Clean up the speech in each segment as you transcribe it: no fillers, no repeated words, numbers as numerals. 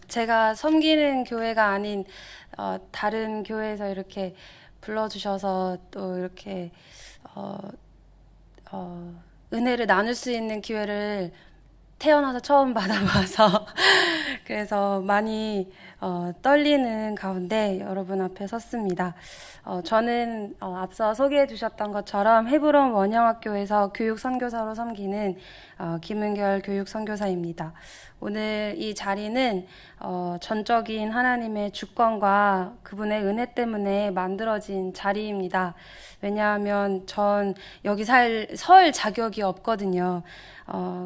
제가 섬기는 교회가 아닌 다른 교회에서 이렇게 불러주셔서 또 이렇게 어, 은혜를 나눌 수 있는 기회를 태어나서 처음 받아봐서 그래서 많이 떨리는 가운데 여러분 앞에 섰습니다. 저는 앞서 소개해 주셨던 것처럼 헤브론 원영학교에서 교육 선교사로 섬기는 김은결 교육 선교사입니다. 오늘 이 자리는 전적인 하나님의 주권과 그분의 은혜 때문에 만들어진 자리입니다. 왜냐하면 전 여기 설 자격이 없거든요.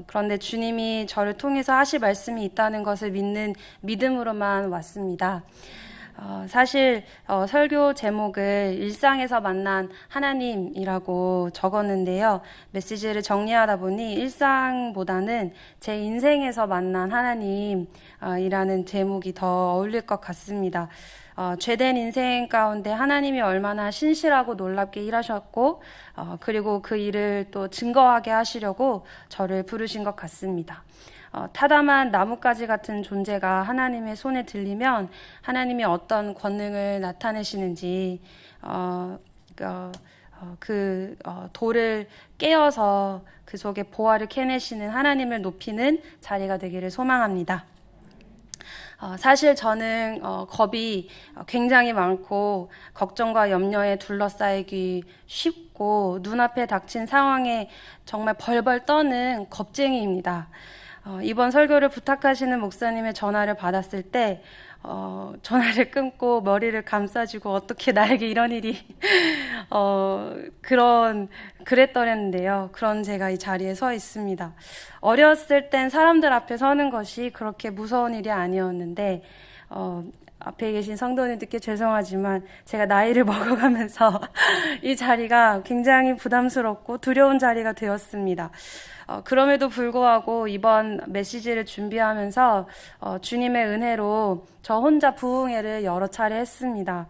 그런데 주님이 저를 통해서 하실 말씀이 있다는 것을 믿는 믿음으로만 왔습니다. 사실 설교 제목을 일상에서 만난 하나님이라고 적었는데요. 메시지를 정리하다 보니 일상보다는 제 인생에서 만난 하나님이라는 제목이 더 어울릴 것 같습니다. 죄된 인생 가운데 하나님이 얼마나 신실하고 놀랍게 일하셨고 그리고 그 일을 또 증거하게 하시려고 저를 부르신 것 같습니다. 타담한 나뭇가지 같은 존재가 하나님의 손에 들리면 하나님이 어떤 권능을 나타내시는지 돌을 깨어서 그 속에 보화를 캐내시는 하나님을 높이는 자리가 되기를 소망합니다. 사실 저는 겁이 굉장히 많고 걱정과 염려에 둘러싸이기 쉽고 눈앞에 닥친 상황에 정말 벌벌 떠는 겁쟁이입니다. 이번 설교를 부탁하시는 목사님의 전화를 받았을 때 전화를 끊고 머리를 감싸주고 어떻게 나에게 이런 일이 그랬더랬는데요. 그런 제가 이 자리에 서 있습니다. 어렸을 땐 사람들 앞에 서는 것이 그렇게 무서운 일이 아니었는데 앞에 계신 성도님들께 죄송하지만 제가 나이를 먹어가면서 이 자리가 굉장히 부담스럽고 두려운 자리가 되었습니다. 그럼에도 불구하고 이번 메시지를 준비하면서 주님의 은혜로 저 혼자 부흥회를 여러 차례 했습니다.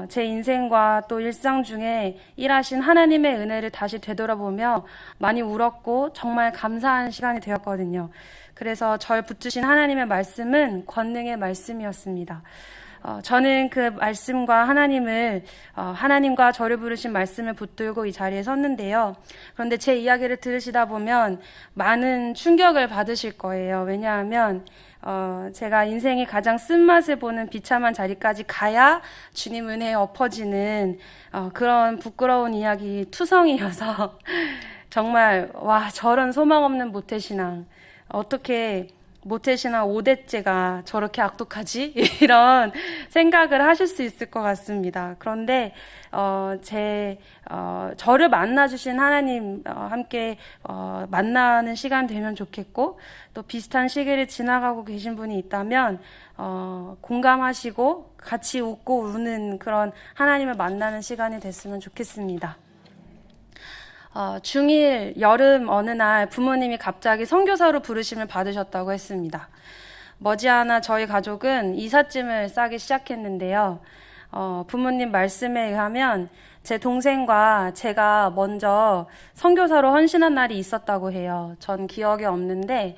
제 인생과 또 일상 중에 일하신 하나님의 은혜를 다시 되돌아보며 많이 울었고 정말 감사한 시간이 되었거든요. 그래서 절 붙드신 하나님의 말씀은 권능의 말씀이었습니다. 저는 그 말씀과 하나님과 저를 부르신 말씀을 붙들고 이 자리에 섰는데요. 그런데 제 이야기를 들으시다 보면 많은 충격을 받으실 거예요. 왜냐하면 제가 인생이 가장 쓴맛을 보는 비참한 자리까지 가야 주님 은혜에 엎어지는 그런 부끄러운 이야기 투성이어서 정말 저런 소망 없는 모태신앙 어떻게 모태신앙 5대째가 저렇게 악독하지? 이런 생각을 하실 수 있을 것 같습니다. 그런데 저를 만나주신 하나님 함께 만나는 시간 되면 좋겠고 또 비슷한 시기를 지나가고 계신 분이 있다면 공감하시고 같이 웃고 우는 그런 하나님을 만나는 시간이 됐으면 좋겠습니다. 중1 여름 어느 날 부모님이 갑자기 선교사로 부르심을 받으셨다고 했습니다. 머지않아 저희 가족은 이삿짐을 싸기 시작했는데요. 부모님 말씀에 의하면 제 동생과 제가 먼저 선교사로 헌신한 날이 있었다고 해요. 전 기억이 없는데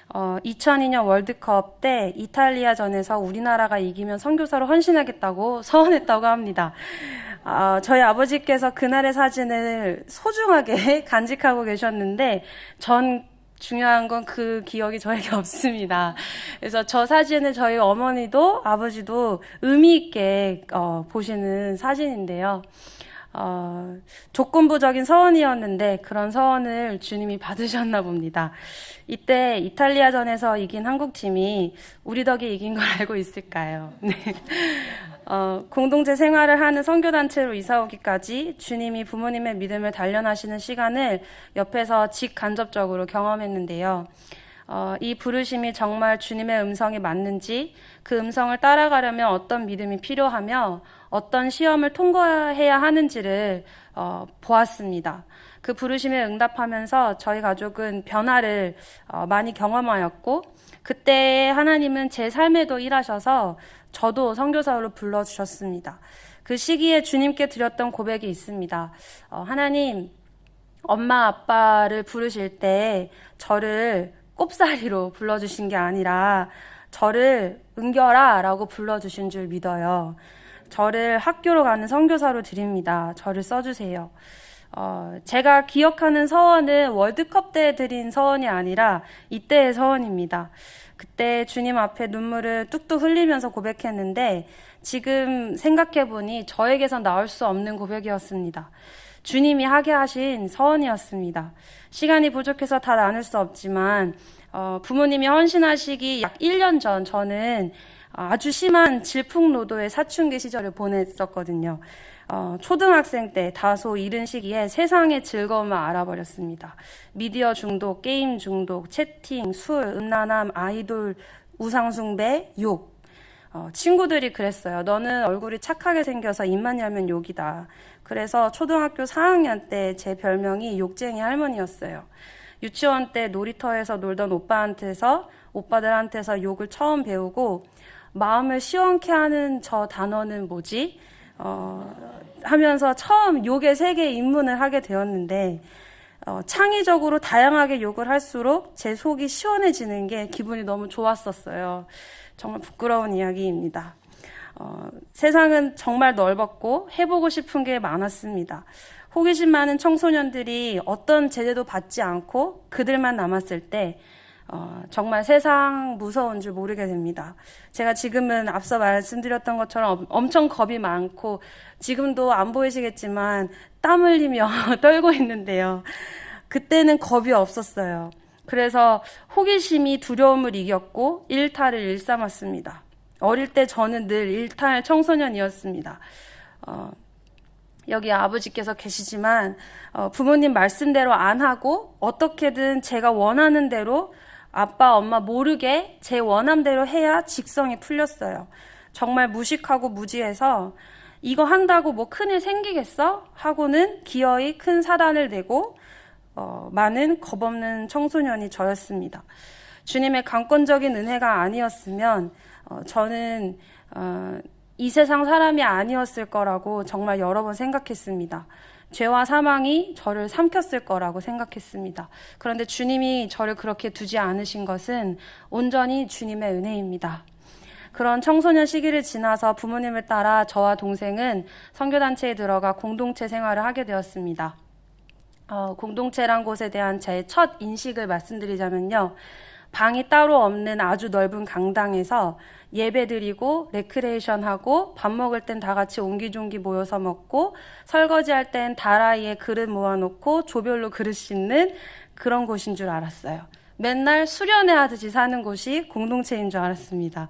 2002년 월드컵 때 이탈리아전에서 우리나라가 이기면 선교사로 헌신하겠다고 서원했다고 합니다. 저희 아버지께서 그날의 사진을 소중하게 간직하고 계셨는데 전 중요한 건 그 기억이 저에게 없습니다. 그래서 저 사진을 저희 어머니도 아버지도 의미 있게 보시는 사진인데요. 조건부적인 서원이었는데 그런 서원을 주님이 받으셨나 봅니다. 이때 이탈리아전에서 이긴 한국팀이 우리 덕에 이긴 걸 알고 있을까요? 네. 공동체 생활을 하는 선교단체로 이사오기까지 주님이 부모님의 믿음을 단련하시는 시간을 옆에서 직간접적으로 경험했는데요. 이 부르심이 정말 주님의 음성이 맞는지, 그 음성을 따라가려면 어떤 믿음이 필요하며 어떤 시험을 통과해야 하는지를 보았습니다. 그 부르심에 응답하면서 저희 가족은 변화를 많이 경험하였고 그때 하나님은 제 삶에도 일하셔서 저도 선교사로 불러주셨습니다. 그 시기에 주님께 드렸던 고백이 있습니다. 하나님, 엄마 아빠를 부르실 때 저를 꼽사리로 불러주신 게 아니라 저를 은결아 라고 불러주신 줄 믿어요. 저를 학교로 가는 선교사로 드립니다. 저를 써주세요. 제가 기억하는 서원은 월드컵 때 드린 서원이 아니라 이때의 서원입니다. 그때 주님 앞에 눈물을 뚝뚝 흘리면서 고백했는데 지금 생각해보니 저에게선 나올 수 없는 고백이었습니다. 주님이 하게 하신 서원이었습니다. 시간이 부족해서 다 나눌 수 없지만 부모님이 헌신하시기 약 1년 전 저는 아주 심한 질풍노도의 사춘기 시절을 보냈었거든요. 초등학생 때 다소 이른 시기에 세상의 즐거움을 알아버렸습니다. 미디어 중독, 게임 중독, 채팅, 술, 음란함, 아이돌, 우상숭배, 욕. 친구들이 그랬어요. 너는 얼굴이 착하게 생겨서 입만 열면 욕이다. 그래서 초등학교 4학년 때 제 별명이 욕쟁이 할머니였어요. 유치원 때 놀이터에서 놀던 오빠들한테서 욕을 처음 배우고 마음을 시원케 하는 저 단어는 뭐지? 하면서 처음 욕의 세계에 입문을 하게 되었는데 창의적으로 다양하게 욕을 할수록 제 속이 시원해지는 게 기분이 너무 좋았었어요. 정말 부끄러운 이야기입니다. 세상은 정말 넓었고 해보고 싶은 게 많았습니다. 호기심 많은 청소년들이 어떤 제재도 받지 않고 그들만 남았을 때 정말 세상 무서운 줄 모르게 됩니다. 제가 지금은 앞서 말씀드렸던 것처럼 엄청 겁이 많고 지금도 안 보이시겠지만 땀 흘리며 떨고 있는데요. 그때는 겁이 없었어요. 그래서 호기심이 두려움을 이겼고 일탈을 일삼았습니다. 어릴 때 저는 늘 일탈 청소년이었습니다. 여기 아버지께서 계시지만 부모님 말씀대로 안 하고 어떻게든 제가 원하는 대로 아빠, 엄마 모르게 제 원함대로 해야 직성이 풀렸어요. 정말 무식하고 무지해서 이거 한다고 뭐 큰일 생기겠어? 하고는 기어이 큰 사단을 내고 많은 겁없는 청소년이 저였습니다. 주님의 강권적인 은혜가 아니었으면 저는 이 세상 사람이 아니었을 거라고 정말 여러 번 생각했습니다. 죄와 사망이 저를 삼켰을 거라고 생각했습니다. 그런데 주님이 저를 그렇게 두지 않으신 것은 온전히 주님의 은혜입니다. 그런 청소년 시기를 지나서 부모님을 따라 저와 동생은 선교단체에 들어가 공동체 생활을 하게 되었습니다. 공동체란 곳에 대한 제 첫 인식을 말씀드리자면요. 방이 따로 없는 아주 넓은 강당에서 예배드리고 레크레이션하고 밥 먹을 땐 다 같이 옹기종기 모여서 먹고 설거지할 땐 다라이에 그릇 모아놓고 조별로 그릇 씻는 그런 곳인 줄 알았어요. 맨날 수련회 하듯이 사는 곳이 공동체인 줄 알았습니다.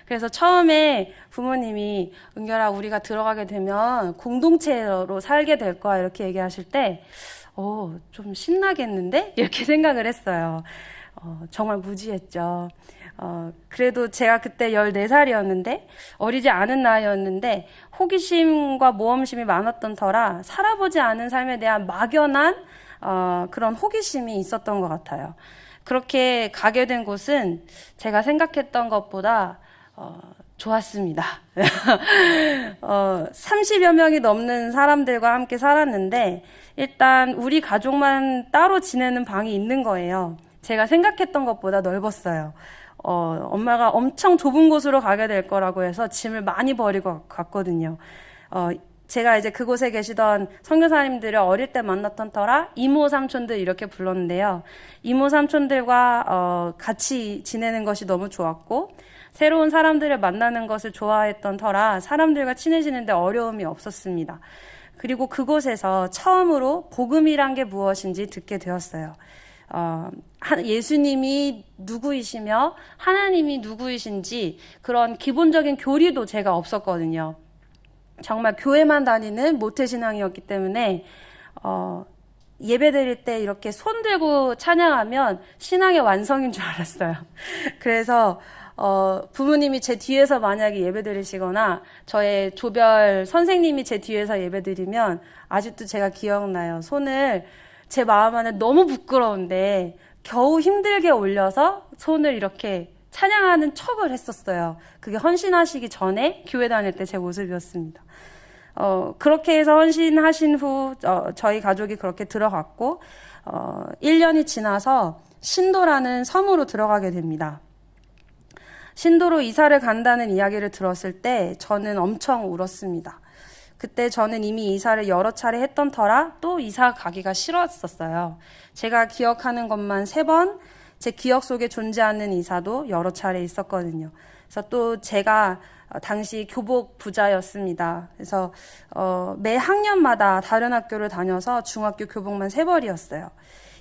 그래서 처음에 부모님이 은결아 우리가 들어가게 되면 공동체로 살게 될 거야 이렇게 얘기하실 때 좀 신나겠는데? 이렇게 생각을 했어요. 정말 무지했죠. 그래도 제가 그때 14살이었는데 어리지 않은 나이였는데 호기심과 모험심이 많았던 터라 살아보지 않은 삶에 대한 막연한 그런 호기심이 있었던 것 같아요. 그렇게 가게 된 곳은 제가 생각했던 것보다 좋았습니다. 30여 명이 넘는 사람들과 함께 살았는데 일단 우리 가족만 따로 지내는 방이 있는 거예요. 제가 생각했던 것보다 넓었어요. 엄마가 엄청 좁은 곳으로 가게 될 거라고 해서 짐을 많이 버리고 갔거든요. 제가 이제 그곳에 계시던 선교사님들을 어릴 때 만났던 터라 이모 삼촌들 이렇게 불렀는데요. 이모 삼촌들과 같이 지내는 것이 너무 좋았고 새로운 사람들을 만나는 것을 좋아했던 터라 사람들과 친해지는데 어려움이 없었습니다. 그리고 그곳에서 처음으로 복음이란 게 무엇인지 듣게 되었어요. 예수님이 누구이시며 하나님이 누구이신지 그런 기본적인 교리도 제가 없었거든요. 정말 교회만 다니는 모태신앙이었기 때문에 예배 드릴 때 이렇게 손 들고 찬양하면 신앙의 완성인 줄 알았어요. 그래서 부모님이 제 뒤에서 만약에 예배 드리시거나 저의 조별 선생님이 제 뒤에서 예배 드리면 아직도 제가 기억나요. 손을 제 마음 안에 너무 부끄러운데 겨우 힘들게 올려서 손을 이렇게 찬양하는 척을 했었어요. 그게 헌신하시기 전에 교회 다닐 때 제 모습이었습니다. 그렇게 해서 헌신하신 후 저희 가족이 그렇게 들어갔고 1년이 지나서 신도라는 섬으로 들어가게 됩니다. 신도로 이사를 간다는 이야기를 들었을 때 저는 엄청 울었습니다. 그때 저는 이미 이사를 여러 차례 했던 터라 또 이사 가기가 싫었었어요. 제가 기억하는 것만 3번, 제 기억 속에 존재하는 이사도 여러 차례 있었거든요. 그래서 또 제가 당시 교복 부자였습니다. 그래서 매 학년마다 다른 학교를 다녀서 중학교 교복만 3벌이었어요.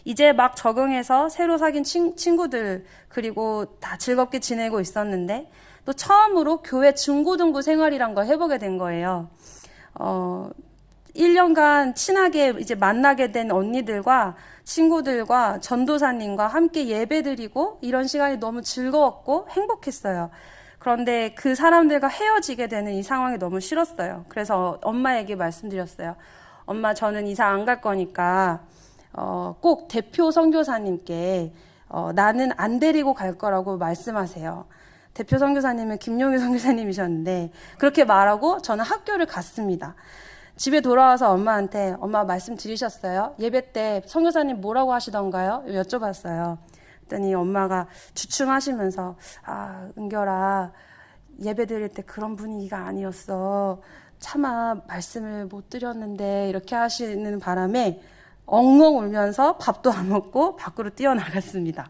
이제 막 적응해서 새로 사귄 친구들 그리고 다 즐겁게 지내고 있었는데 또 처음으로 교회 중고등부 생활이란 걸 해보게 된 거예요. 1년간 친하게 이제 만나게 된 언니들과 친구들과 전도사님과 함께 예배드리고 이런 시간이 너무 즐거웠고 행복했어요. 그런데 그 사람들과 헤어지게 되는 이 상황이 너무 싫었어요. 그래서 엄마에게 말씀드렸어요. 엄마, 저는 이사 안 갈 거니까 꼭 대표 선교사님께 나는 안 데리고 갈 거라고 말씀하세요. 대표 선교사님은 김용희 선교사님이셨는데 그렇게 말하고 저는 학교를 갔습니다. 집에 돌아와서 엄마한테 엄마 말씀드리셨어요? 예배 때 선교사님 뭐라고 하시던가요? 여쭤봤어요. 그랬더니 엄마가 주춤하시면서 은결아, 예배 드릴 때 그런 분위기가 아니었어. 차마 말씀을 못 드렸는데 이렇게 하시는 바람에 엉엉 울면서 밥도 안 먹고 밖으로 뛰어나갔습니다.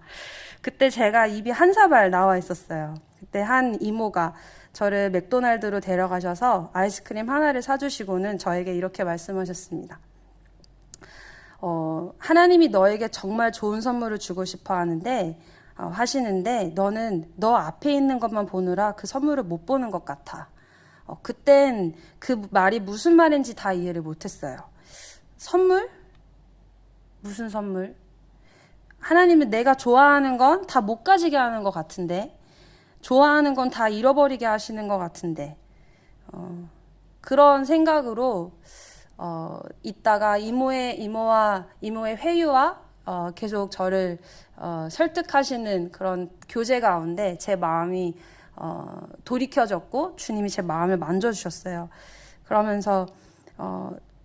그때 제가 입이 한 사발 나와 있었어요. 그때 한 이모가 저를 맥도날드로 데려가셔서 아이스크림 하나를 사주시고는 저에게 이렇게 말씀하셨습니다. 하나님이 너에게 정말 좋은 선물을 주고 싶어 하시는데 너는 너 앞에 있는 것만 보느라 그 선물을 못 보는 것 같아. 그땐 그 말이 무슨 말인지 다 이해를 못했어요. 선물? 무슨 선물? 하나님은 내가 좋아하는 건 다 못 가지게 하는 것 같은데, 좋아하는 건 다 잃어버리게 하시는 것 같은데, 그런 생각으로 있다가 이모의 회유와 계속 저를 설득하시는 그런 교제 가운데 제 마음이 돌이켜졌고 주님이 제 마음을 만져주셨어요. 그러면서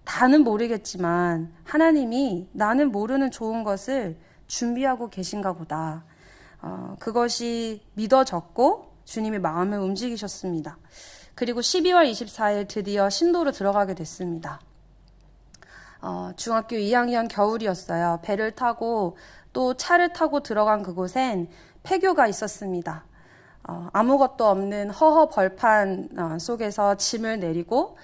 다는 모르겠지만 하나님이 나는 모르는 좋은 것을 준비하고 계신가 보다. 그것이 믿어졌고 주님의 마음을 움직이셨습니다. 그리고 12월 24일 드디어 신도로 들어가게 됐습니다. 중학교 2학년 겨울이었어요. 배를 타고 또 차를 타고 들어간 그곳엔 폐교가 있었습니다. 아무것도 없는 허허 벌판 속에서 짐을 내리고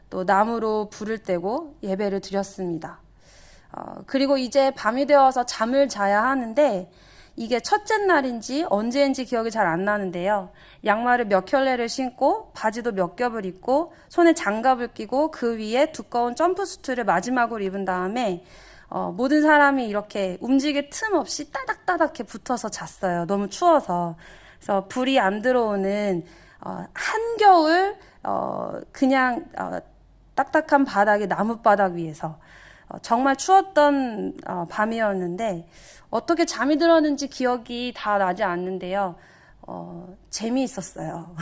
또 나무로 불을 떼고 예배를 드렸습니다. 그리고 이제 밤이 되어서 잠을 자야 하는데 이게 첫째 날인지 언제인지 기억이 잘 안 나는데요. 양말을 몇 켤레를 신고 바지도 몇 겹을 입고 손에 장갑을 끼고 그 위에 두꺼운 점프수트를 마지막으로 입은 다음에 모든 사람이 이렇게 움직일 틈 없이 따닥따닥 이렇게 붙어서 잤어요. 너무 추워서. 그래서 불이 안 들어오는 한겨울 그냥 딱딱한 바닥에 나무바닥 위에서 정말 추웠던 밤이었는데 어떻게 잠이 들었는지 기억이 다 나지 않는데요. 재미있었어요.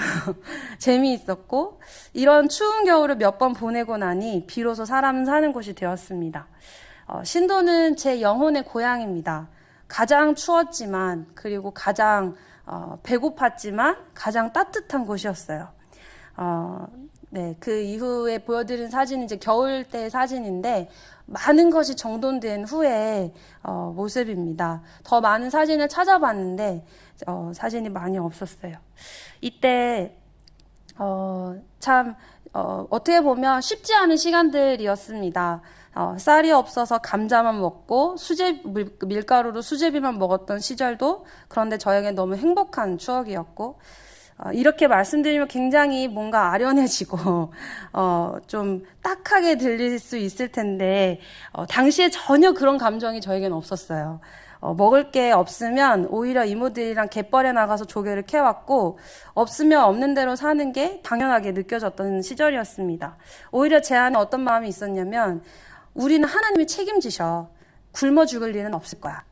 재미있었고 이런 추운 겨울을 몇 번 보내고 나니 비로소 사람은 사는 곳이 되었습니다. 신도는 제 영혼의 고향입니다. 가장 추웠지만 그리고 가장 배고팠지만 가장 따뜻한 곳이었어요. 네, 그 이후에 보여드린 사진은 이제 겨울 때 사진인데 많은 것이 정돈된 후에 모습입니다. 더 많은 사진을 찾아봤는데 사진이 많이 없었어요. 이때 참 어떻게 보면 쉽지 않은 시간들이었습니다. 쌀이 없어서 감자만 먹고 밀가루로 수제비만 먹었던 시절도 그런데 저에게 너무 행복한 추억이었고 이렇게 말씀드리면 굉장히 뭔가 아련해지고 좀 딱하게 들릴 수 있을 텐데 당시에 전혀 그런 감정이 저에게는 없었어요. 먹을 게 없으면 오히려 이모들이랑 갯벌에 나가서 조개를 캐왔고 없으면 없는 대로 사는 게 당연하게 느껴졌던 시절이었습니다. 오히려 제 안에 어떤 마음이 있었냐면 우리는 하나님이 책임지셔. 굶어 죽을 일은 없을 거야.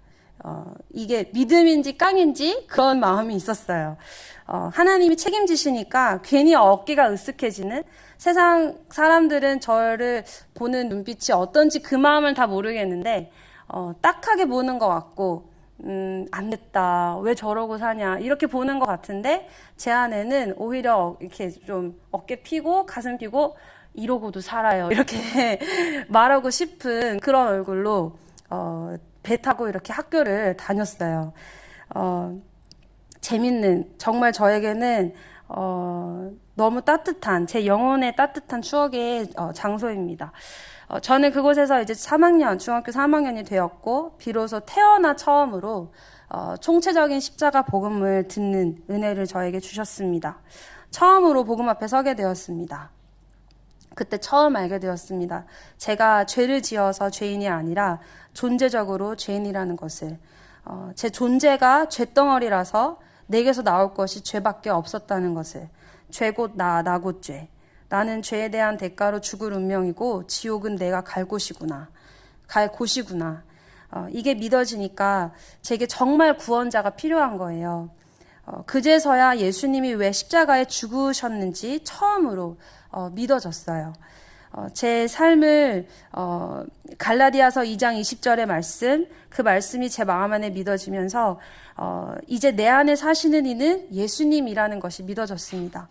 이게 믿음인지 깡인지 그런 마음이 있었어요. 하나님이 책임지시니까 괜히 어깨가 으쓱해지는 세상 사람들은 저를 보는 눈빛이 어떤지 그 마음을 다 모르겠는데 딱하게 보는 것 같고 안 됐다. 왜 저러고 사냐. 이렇게 보는 것 같은데, 제 안에는 오히려 이렇게 좀 어깨 피고, 가슴 피고, 이러고도 살아요. 이렇게 말하고 싶은 그런 얼굴로, 배 타고 이렇게 학교를 다녔어요. 재밌는, 정말 저에게는, 너무 따뜻한, 제 영혼의 따뜻한 추억의 장소입니다. 저는 그곳에서 이제 3학년, 중학교 3학년이 되었고, 비로소 태어나 처음으로, 총체적인 십자가 복음을 듣는 은혜를 저에게 주셨습니다. 처음으로 복음 앞에 서게 되었습니다. 그때 처음 알게 되었습니다. 제가 죄를 지어서 죄인이 아니라 존재적으로 죄인이라는 것을. 제 존재가 죄덩어리라서 내게서 나올 것이 죄밖에 없었다는 것을. 죄 곧 나 곧 죄. 나는 죄에 대한 대가로 죽을 운명이고 지옥은 내가 갈 곳이구나. 갈 곳이구나. 이게 믿어지니까 제게 정말 구원자가 필요한 거예요. 그제서야 예수님이 왜 십자가에 죽으셨는지 처음으로 믿어졌어요. 제 삶을 갈라디아서 2장 20절의 말씀, 그 말씀이 제 마음 안에 믿어지면서 이제 내 안에 사시는 이는 예수님이라는 것이 믿어졌습니다.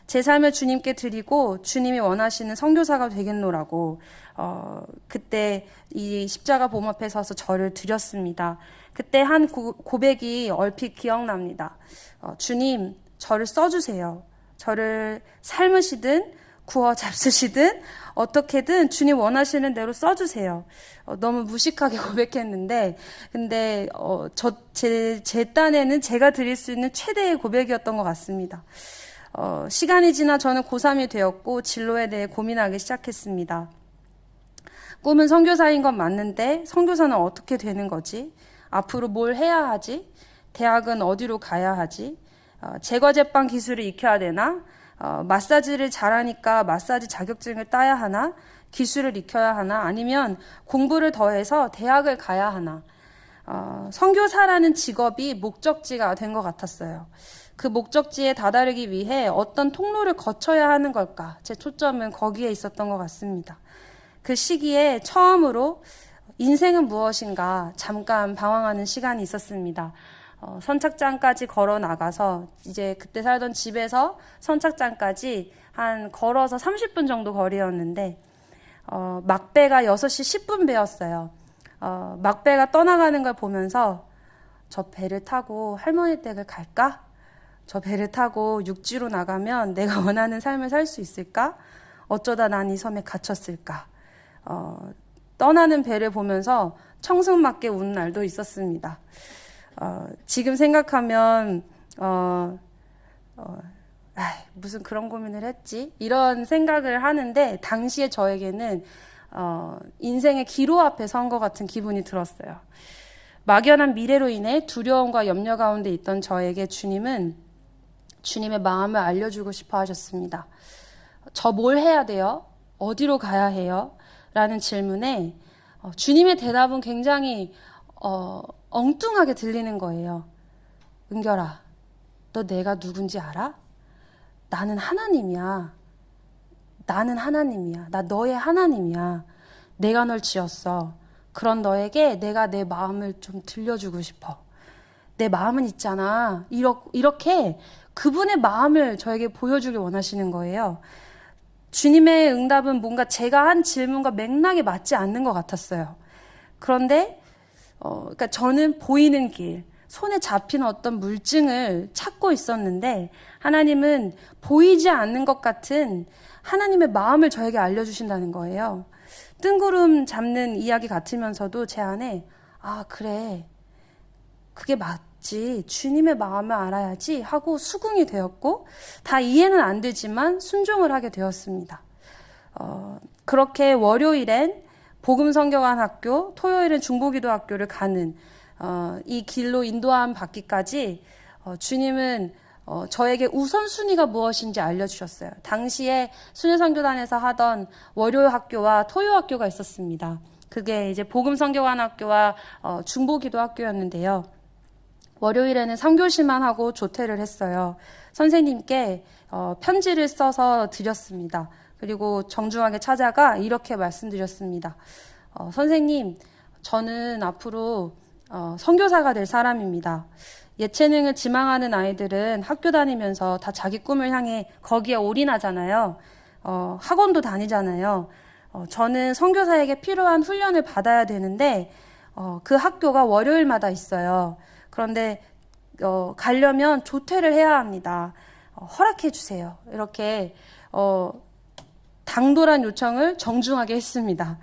제 삶을 주님께 드리고 주님이 원하시는 선교사가 되겠노라고 그때 이 십자가 봄 앞에 서서 저를 드렸습니다. 그때 한 고백이 얼핏 기억납니다. 주님, 저를 써주세요. 저를 삶으시든 구워 잡수시든 어떻게든 주님 원하시는 대로 써주세요. 너무 무식하게 고백했는데, 근데 제 딴에는 제가 드릴 수 있는 최대의 고백이었던 것 같습니다. 시간이 지나 저는 고3이 되었고 진로에 대해 고민하기 시작했습니다. 꿈은 선교사인 건 맞는데 선교사는 어떻게 되는 거지? 앞으로 뭘 해야 하지? 대학은 어디로 가야 하지? 제과제빵 기술을 익혀야 되나? 마사지를 잘하니까 마사지 자격증을 따야 하나? 기술을 익혀야 하나? 아니면 공부를 더해서 대학을 가야 하나? 선교사라는 직업이 목적지가 된 것 같았어요. 그 목적지에 다다르기 위해 어떤 통로를 거쳐야 하는 걸까? 제 초점은 거기에 있었던 것 같습니다. 그 시기에 처음으로 인생은 무엇인가 잠깐 방황하는 시간이 있었습니다. 선착장까지 걸어 나가서 이제 그때 살던 집에서 선착장까지 한 걸어서 30분 정도 거리였는데 막배가 6시 10분 배였어요. 막배가 떠나가는 걸 보면서 저 배를 타고 할머니 댁을 갈까? 저 배를 타고 육지로 나가면 내가 원하는 삶을 살 수 있을까? 어쩌다 난 이 섬에 갇혔을까? 떠나는 배를 보면서 청승맞게 운 날도 있었습니다. 지금 생각하면 무슨 그런 고민을 했지? 이런 생각을 하는데 당시에 저에게는 인생의 기로 앞에 선 것 같은 기분이 들었어요. 막연한 미래로 인해 두려움과 염려 가운데 있던 저에게 주님은 주님의 마음을 알려주고 싶어 하셨습니다. 저 뭘 해야 돼요? 어디로 가야 해요? 라는 질문에 주님의 대답은 굉장히 엉뚱하게 들리는 거예요. 은결아, 너 내가 누군지 알아? 나는 하나님이야. 나는 하나님이야. 나 너의 하나님이야. 내가 널 지었어. 그런 너에게 내가 내 마음을 좀 들려주고 싶어. 내 마음은 있잖아. 이렇게 그분의 마음을 저에게 보여주길 원하시는 거예요. 주님의 응답은 뭔가 제가 한 질문과 맥락에 맞지 않는 것 같았어요. 그런데 그러니까 저는 보이는 길, 손에 잡히는 어떤 물증을 찾고 있었는데 하나님은 보이지 않는 것 같은 하나님의 마음을 저에게 알려주신다는 거예요. 뜬구름 잡는 이야기 같으면서도 제 안에 그래, 그게 맞지, 주님의 마음을 알아야지 하고 수긍이 되었고 다 이해는 안 되지만 순종을 하게 되었습니다. 그렇게 월요일엔 복음성경관 학교, 토요일엔 중보기도학교를 가는 이 길로 인도함 받기까지 주님은 저에게 우선순위가 무엇인지 알려주셨어요. 당시에 수녀선교단에서 하던 월요학교와 토요학교가 있었습니다. 그게 이제 복음성교관 학교와 중보기도학교였는데요. 월요일에는 3교시만 하고 조퇴를 했어요. 선생님께 편지를 써서 드렸습니다. 그리고 정중하게 찾아가 이렇게 말씀드렸습니다. 선생님, 저는 앞으로 선교사가 될 사람입니다. 예체능을 지망하는 아이들은 학교 다니면서 다 자기 꿈을 향해 거기에 올인하잖아요. 학원도 다니잖아요. 저는 선교사에게 필요한 훈련을 받아야 되는데 그 학교가 월요일마다 있어요. 그런데 가려면 조퇴를 해야 합니다. 허락해 주세요. 이렇게 당돌한 요청을 정중하게 했습니다.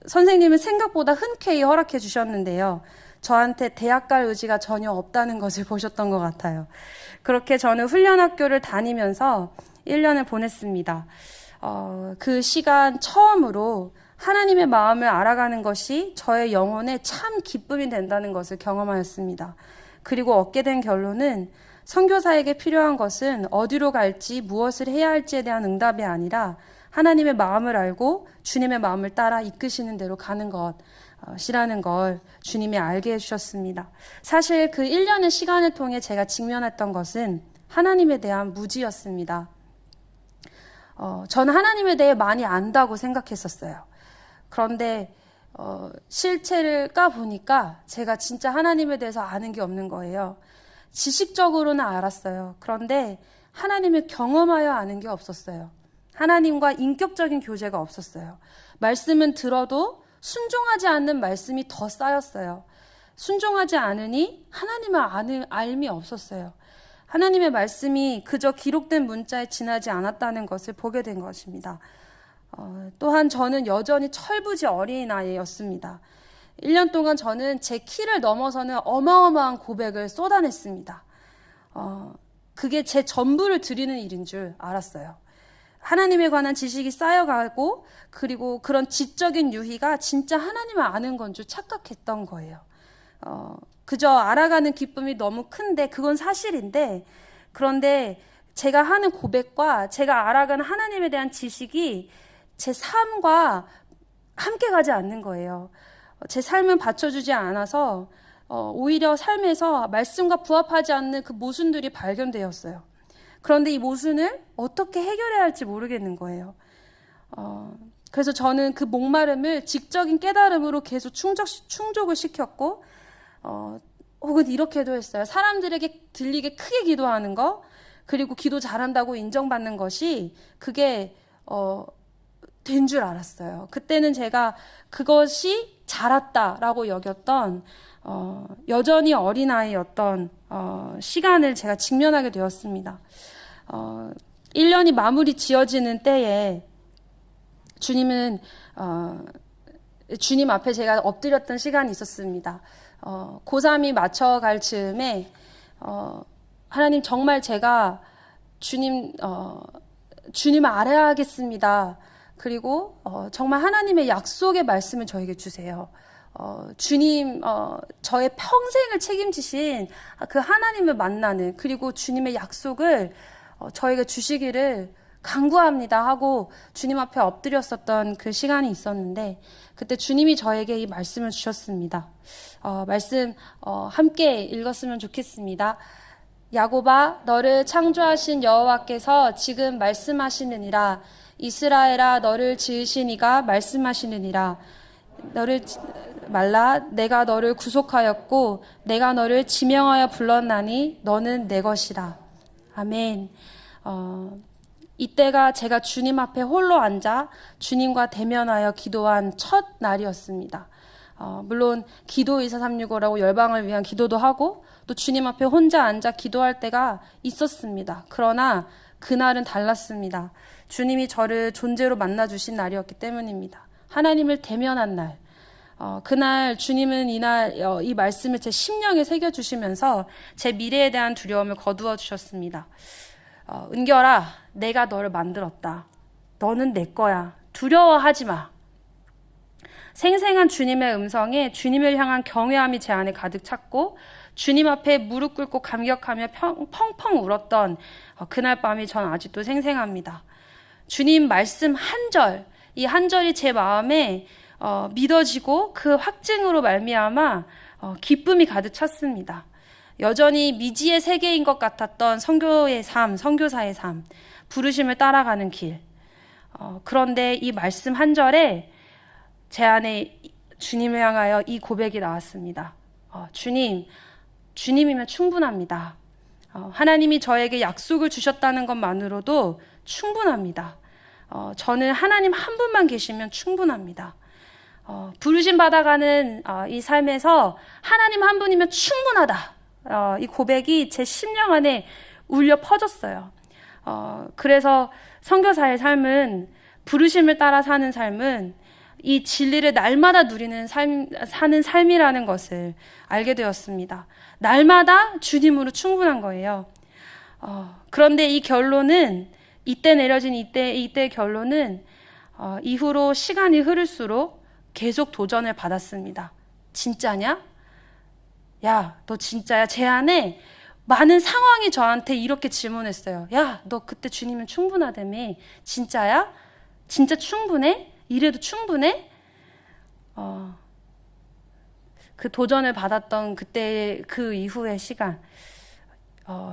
선생님은 생각보다 흔쾌히 허락해 주셨는데요. 저한테 대학 갈 의지가 전혀 없다는 것을 보셨던 것 같아요. 그렇게 저는 훈련학교를 다니면서 1년을 보냈습니다. 그 시간 처음으로 하나님의 마음을 알아가는 것이 저의 영혼에 참 기쁨이 된다는 것을 경험하였습니다. 그리고 얻게 된 결론은 선교사에게 필요한 것은 어디로 갈지 무엇을 해야 할지에 대한 응답이 아니라 하나님의 마음을 알고 주님의 마음을 따라 이끄시는 대로 가는 것이라는 걸 주님이 알게 해주셨습니다. 사실 그 1년의 시간을 통해 제가 직면했던 것은 하나님에 대한 무지였습니다. 저는 하나님에 대해 많이 안다고 생각했었어요. 그런데 실체를 까보니까 제가 진짜 하나님에 대해서 아는 게 없는 거예요. 지식적으로는 알았어요. 그런데 하나님을 경험하여 아는 게 없었어요. 하나님과 인격적인 교제가 없었어요. 말씀은 들어도 순종하지 않는 말씀이 더 쌓였어요. 순종하지 않으니 하나님을 아는 알미 없었어요. 하나님의 말씀이 그저 기록된 문자에 지나지 않았다는 것을 보게 된 것입니다. 또한 저는 여전히 철부지 어린아이였습니다. 1년 동안 저는 제 키를 넘어서는 어마어마한 고백을 쏟아냈습니다. 그게 제 전부를 드리는 일인 줄 알았어요. 하나님에 관한 지식이 쌓여가고 그리고 그런 지적인 유희가 진짜 하나님을 아는 건 줄 착각했던 거예요. 그저 알아가는 기쁨이 너무 큰데 그건 사실인데 그런데 제가 하는 고백과 제가 알아가는 하나님에 대한 지식이 제 삶과 함께 가지 않는 거예요. 제 삶은 받쳐주지 않아서 오히려 삶에서 말씀과 부합하지 않는 그 모순들이 발견되었어요. 그런데 이 모순을 어떻게 해결해야 할지 모르겠는 거예요. 그래서 저는 그 목마름을 지적인 깨달음으로 계속 충족을 시켰고 혹은 이렇게도 했어요. 사람들에게 들리게 크게 기도하는 거 그리고 기도 잘한다고 인정받는 것이 그게 된 줄 알았어요. 그때는 제가 그것이 잘았다라고 여겼던 여전히 어린아이였던 시간을 제가 직면하게 되었습니다. 1년이 마무리 지어지는 때에 주님 앞에 제가 엎드렸던 시간이 있었습니다. 고3이 맞춰갈 즈음에 하나님 정말 제가 주님을 알아야겠습니다. 그리고 정말 하나님의 약속의 말씀을 저에게 주세요. 주님 저의 평생을 책임지신 그 하나님을 만나는 그리고 주님의 약속을 저에게 주시기를 간구합니다 하고 주님 앞에 엎드렸었던 그 시간이 있었는데 그때 주님이 저에게 이 말씀을 주셨습니다. 말씀 함께 읽었으면 좋겠습니다. 야곱아 너를 창조하신 여호와께서 지금 말씀하시느니라. 이스라엘아 너를 지으신 이가 말씀하시느니라. 너를 말라 내가 너를 구속하였고 내가 너를 지명하여 불렀나니 너는 내 것이라. 아멘. 이때가 제가 주님 앞에 홀로 앉아 주님과 대면하여 기도한 첫 날이었습니다. 물론 기도 2435라고 열방을 위한 기도도 하고 또 주님 앞에 혼자 앉아 기도할 때가 있었습니다. 그러나 그날은 달랐습니다. 주님이 저를 존재로 만나주신 날이었기 때문입니다. 하나님을 대면한 날. 그날 주님은 이 말씀을 제 심령에 새겨주시면서 제 미래에 대한 두려움을 거두어 주셨습니다. 은결아, 내가 너를 만들었다. 너는 내 거야. 두려워하지 마. 생생한 주님의 음성에 주님을 향한 경외함이 제 안에 가득 찼고 주님 앞에 무릎 꿇고 감격하며 펑펑 울었던 그날 밤이 전 아직도 생생합니다. 주님 말씀 한 절, 이 한 절이 제 마음에 믿어지고 그 확증으로 말미암아 기쁨이 가득 찼습니다. 여전히 미지의 세계인 것 같았던 선교의 삶, 선교사의 삶, 부르심을 따라가는 길. 그런데 이 말씀 한 절에 제 안에 주님을 향하여 이 고백이 나왔습니다. 주님이면 충분합니다. 하나님이 저에게 약속을 주셨다는 것만으로도 충분합니다. 저는 하나님 한 분만 계시면 충분합니다. 부르심 받아가는 이 삶에서 하나님 한 분이면 충분하다. 이 고백이 제 심령 안에 울려 퍼졌어요. 그래서 선교사의 삶은, 부르심을 따라 사는 삶은 이 진리를 날마다 누리는 사는 삶이라는 것을 알게 되었습니다. 날마다 주님으로 충분한 거예요. 그런데 이 결론은, 이때 내려진 이때의 결론은 이후로 시간이 흐를수록 계속 도전을 받았습니다. 진짜냐? 야, 너 진짜야? 제 안에 많은 상황이 저한테 이렇게 질문했어요. 야, 너 그때 주님은 충분하다며? 진짜야? 진짜 충분해? 이래도 충분해? 그 도전을 받았던 그때, 그 이후의 시간,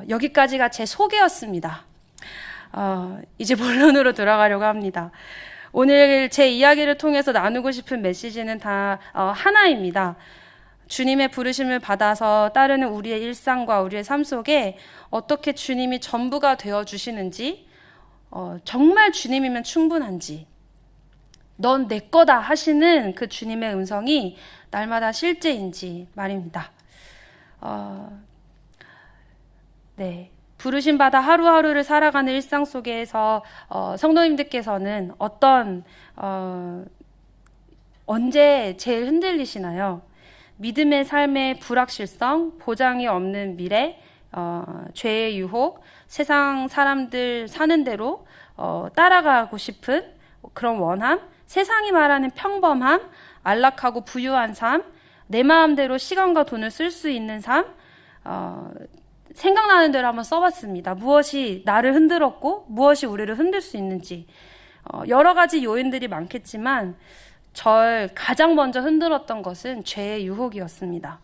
여기까지가 제 소개였습니다. 이제 본론으로 들어가려고 합니다. 오늘 제 이야기를 통해서 나누고 싶은 메시지는 다 하나입니다. 주님의 부르심을 받아서 따르는 우리의 일상과 우리의 삶 속에 어떻게 주님이 전부가 되어주시는지, 정말 주님이면 충분한지, 넌 내 거다 하시는 그 주님의 음성이 날마다 실제인지 말입니다. 네. 부르심 받아 하루하루를 살아가는 일상 속에서 성도님들께서는 언제 제일 흔들리시나요? 믿음의 삶의 불확실성, 보장이 없는 미래, 죄의 유혹, 세상 사람들 사는 대로 따라가고 싶은 그런 원함, 세상이 말하는 평범함, 안락하고 부유한 삶, 내 마음대로 시간과 돈을 쓸 수 있는 삶, 생각나는 대로 한번 써봤습니다. 무엇이 나를 흔들었고 무엇이 우리를 흔들 수 있는지. 여러 가지 요인들이 많겠지만 절 가장 먼저 흔들었던 것은 죄의 유혹이었습니다.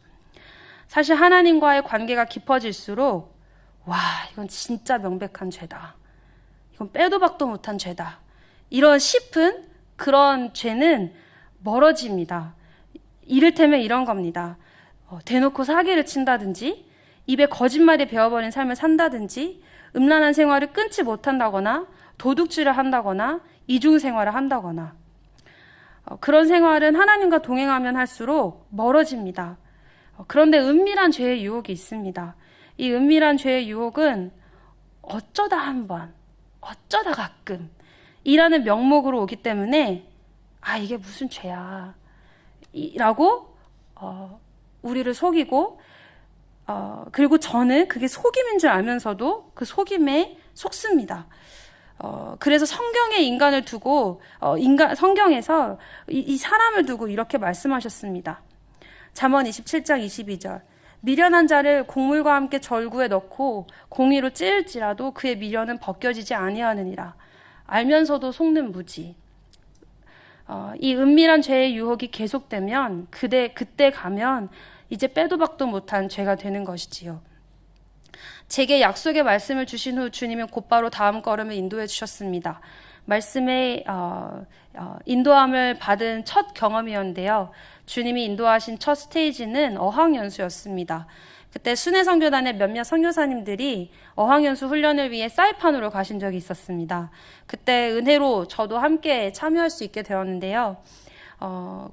사실 하나님과의 관계가 깊어질수록 와, 이건 진짜 명백한 죄다. 이건 빼도 박도 못한 죄다. 이런 싶은 그런 죄는 멀어집니다. 이를테면 이런 겁니다. 대놓고 사기를 친다든지, 입에 거짓말이 배어버린 삶을 산다든지, 음란한 생활을 끊지 못한다거나, 도둑질을 한다거나, 이중생활을 한다거나, 그런 생활은 하나님과 동행하면 할수록 멀어집니다. 그런데 은밀한 죄의 유혹이 있습니다. 이 은밀한 죄의 유혹은 어쩌다 한번, 어쩌다 가끔 이라는 명목으로 오기 때문에 이게 무슨 죄야 라고 우리를 속이고, 그리고 저는 그게 속임인 줄 알면서도 그 속임에 속습니다. 그래서 성경에 인간을 두고, 성경에서 이 사람을 두고 이렇게 말씀하셨습니다. 잠언 27장 22절. 미련한 자를 곡물과 함께 절구에 넣고 공의로 찌을지라도 그의 미련은 벗겨지지 아니하느니라. 알면서도 속는 무지. 이 은밀한 죄의 유혹이 계속되면 그때 가면 이제 빼도 박도 못한 죄가 되는 것이지요. 제게 약속의 말씀을 주신 후 주님은 곧바로 다음 걸음을 인도해 주셨습니다. 말씀의 인도함을 받은 첫 경험이었는데요. 주님이 인도하신 첫 스테이지는 어학연수였습니다. 그때 순회선교단의 몇몇 선교사님들이 어학연수 훈련을 위해 사이판으로 가신 적이 있었습니다. 그때 은혜로 저도 함께 참여할 수 있게 되었는데요.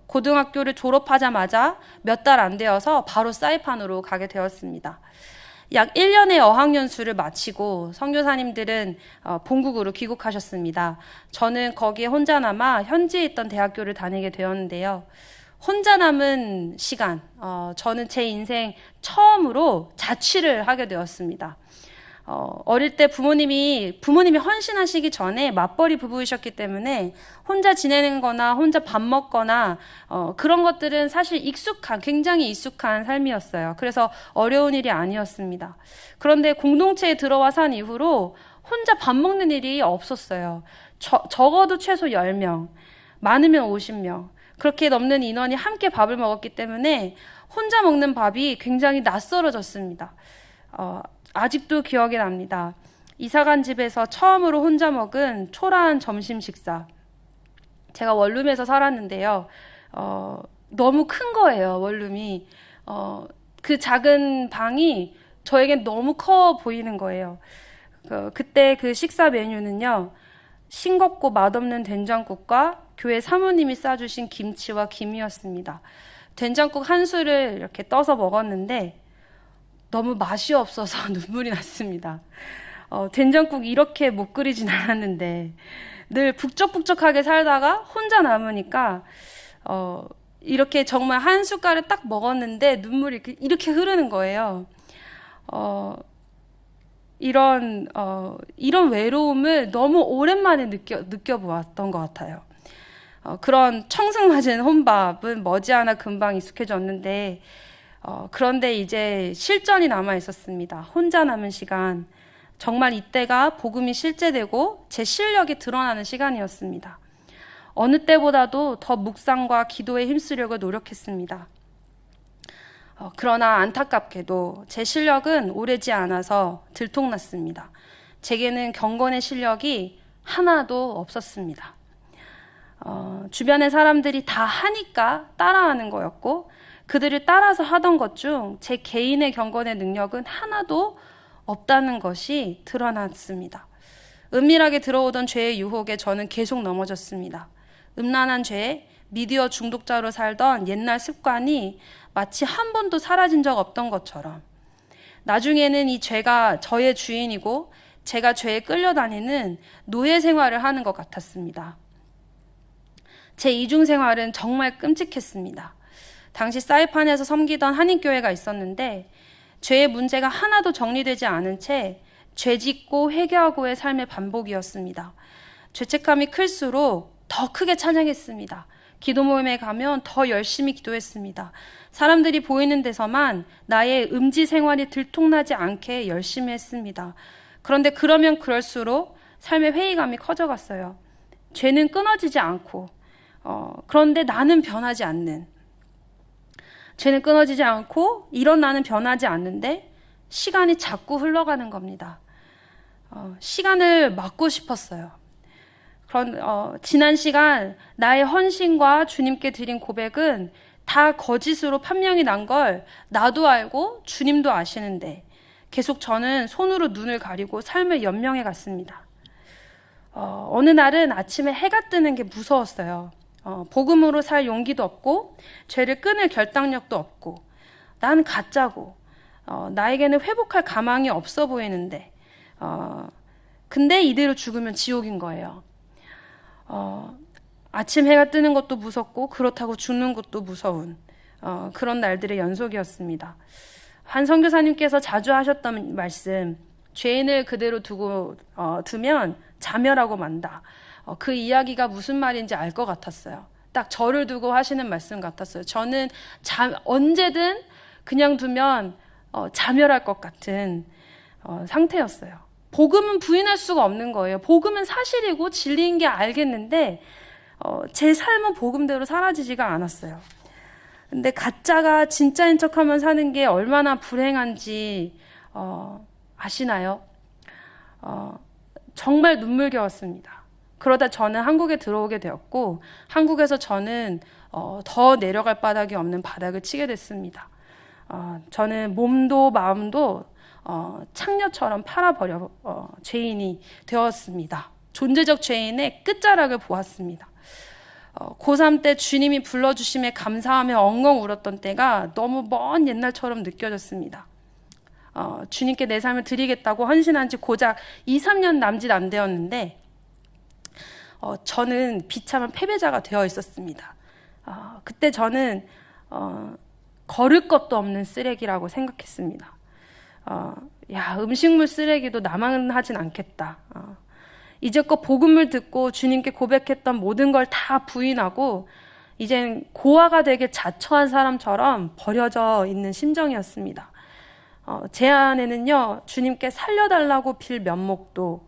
고등학교를 졸업하자마자 몇 달 안 되어서 바로 사이판으로 가게 되었습니다. 약 1년의 어학연수를 마치고 선교사님들은 본국으로 귀국하셨습니다. 저는 거기에 혼자 남아 현지에 있던 대학교를 다니게 되었는데요. 혼자 남은 시간, 저는 제 인생 처음으로 자취를 하게 되었습니다. 어릴 때 부모님이 헌신하시기 전에 맞벌이 부부이셨기 때문에 혼자 지내는 거나 혼자 밥 먹거나 그런 것들은 사실 굉장히 익숙한 삶이었어요. 그래서 어려운 일이 아니었습니다. 그런데 공동체에 들어와 산 이후로 혼자 밥 먹는 일이 없었어요. 적어도 최소 10명, 많으면 50명. 그렇게 넘는 인원이 함께 밥을 먹었기 때문에 혼자 먹는 밥이 굉장히 낯설어졌습니다. 아직도 기억이 납니다. 이사간 집에서 처음으로 혼자 먹은 초라한 점심 식사. 제가 원룸에서 살았는데요. 너무 큰 거예요, 원룸이. 그 작은 방이 저에겐 너무 커 보이는 거예요. 그때 그 식사 메뉴는요, 싱겁고 맛없는 된장국과 교회 사모님이 싸주신 김치와 김이었습니다. 된장국 한 술을 이렇게 떠서 먹었는데 너무 맛이 없어서 눈물이 났습니다. 된장국 이렇게 못 끓이진 않았는데 늘 북적북적하게 살다가 혼자 남으니까 이렇게 정말 한 숟갈을 딱 먹었는데 눈물이 이렇게 흐르는 거예요. 이런 외로움을 너무 오랜만에 느껴보았던 것 같아요. 그런 청승맞은 혼밥은 머지않아 금방 익숙해졌는데, 그런데 이제 실전이 남아 있었습니다. 혼자 남은 시간. 정말 이때가 복음이 실제되고 제 실력이 드러나는 시간이었습니다. 어느 때보다도 더 묵상과 기도에 힘쓰려고 노력했습니다. 그러나 안타깝게도 제 실력은 오래지 않아서 들통났습니다. 제게는 경건의 실력이 하나도 없었습니다. 주변의 사람들이 다 하니까 따라하는 거였고, 그들을 따라서 하던 것 중 제 개인의 경건의 능력은 하나도 없다는 것이 드러났습니다. 은밀하게 들어오던 죄의 유혹에 저는 계속 넘어졌습니다. 음란한 죄, 미디어 중독자로 살던 옛날 습관이 마치 한 번도 사라진 적 없던 것처럼, 나중에는 이 죄가 저의 주인이고 제가 죄에 끌려다니는 노예 생활을 하는 것 같았습니다. 제 이중 생활은 정말 끔찍했습니다. 당시 사이판에서 섬기던 한인교회가 있었는데 죄의 문제가 하나도 정리되지 않은 채 죄짓고 회개하고의 삶의 반복이었습니다. 죄책감이 클수록 더 크게 찬양했습니다. 기도 모임에 가면 더 열심히 기도했습니다. 사람들이 보이는 데서만 나의 음지 생활이 들통나지 않게 열심히 했습니다. 그런데 그러면 그럴수록 삶의 회의감이 커져갔어요. 죄는 끊어지지 않고, 그런데 나는 변하지 않는. 죄는 끊어지지 않고 이런 나는 변하지 않는데 시간이 자꾸 흘러가는 겁니다. 시간을 막고 싶었어요. 지난 시간 나의 헌신과 주님께 드린 고백은 다 거짓으로 판명이 난 걸 나도 알고 주님도 아시는데 계속 저는 손으로 눈을 가리고 삶을 연명해 갔습니다. 어느 날은 아침에 해가 뜨는 게 무서웠어요. 복음으로 살 용기도 없고 죄를 끊을 결단력도 없고 난 가짜고 나에게는 회복할 가망이 없어 보이는데 근데 이대로 죽으면 지옥인 거예요. 아침 해가 뜨는 것도 무섭고 그렇다고 죽는 것도 무서운 그런 날들의 연속이었습니다. 한 선교사님께서 자주 하셨던 말씀, 죄인을 그대로 두면 자멸하고 만다. 그 이야기가 무슨 말인지 알 것 같았어요. 딱 저를 두고 하시는 말씀 같았어요. 저는 언제든 그냥 두면 자멸할 것 같은 상태였어요. 복음은 부인할 수가 없는 거예요. 복음은 사실이고 진리인 게 알겠는데 제 삶은 복음대로 사라지지가 않았어요. 근데 가짜가 진짜인 척하면 사는 게 얼마나 불행한지 아시나요? 정말 눈물겨웠습니다. 그러다 저는 한국에 들어오게 되었고 한국에서 저는 더 내려갈 바닥이 없는 바닥을 치게 됐습니다. 저는 몸도 마음도 창녀처럼 팔아버려 죄인이 되었습니다. 존재적 죄인의 끝자락을 보았습니다. 고3 때 주님이 불러주심에 감사하며 엉엉 울었던 때가 너무 먼 옛날처럼 느껴졌습니다. 주님께 내 삶을 드리겠다고 헌신한 지 고작 2, 3년 남짓 안 되었는데 저는 비참한 패배자가 되어 있었습니다. 그때 저는 거를 것도 없는 쓰레기라고 생각했습니다. 음식물 쓰레기도 나만 하진 않겠다. 이제껏 복음을 듣고 주님께 고백했던 모든 걸 다 부인하고 이젠 고아가 되게 자처한 사람처럼 버려져 있는 심정이었습니다. 제 안에는요, 주님께 살려달라고 빌 면목도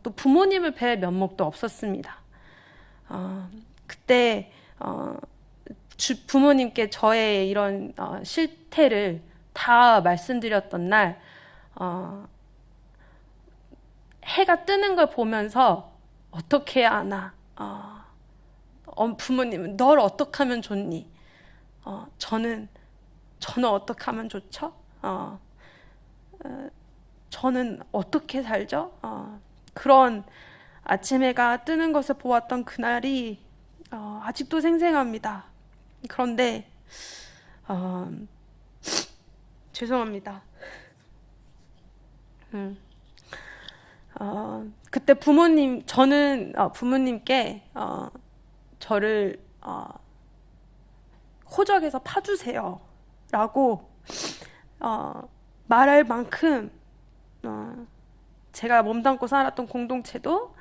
또 부모님을 뵐 면목도 없었습니다. 그때 부모님께 저의 이런 실태를 다 말씀드렸던 날 해가 뜨는 걸 보면서 어떻게 해야 하나, 부모님은 널 어떻게 하면 좋니? 저는 어떻게 하면 좋죠? 저는 어떻게 살죠? 그런 아침 해가 뜨는 것을 보았던 그날이 아직도 생생합니다. 그런데 죄송합니다. 그때 저는 부모님께 저를 호적에서 파주세요 라고 말할 만큼 제가 몸담고 살았던 공동체도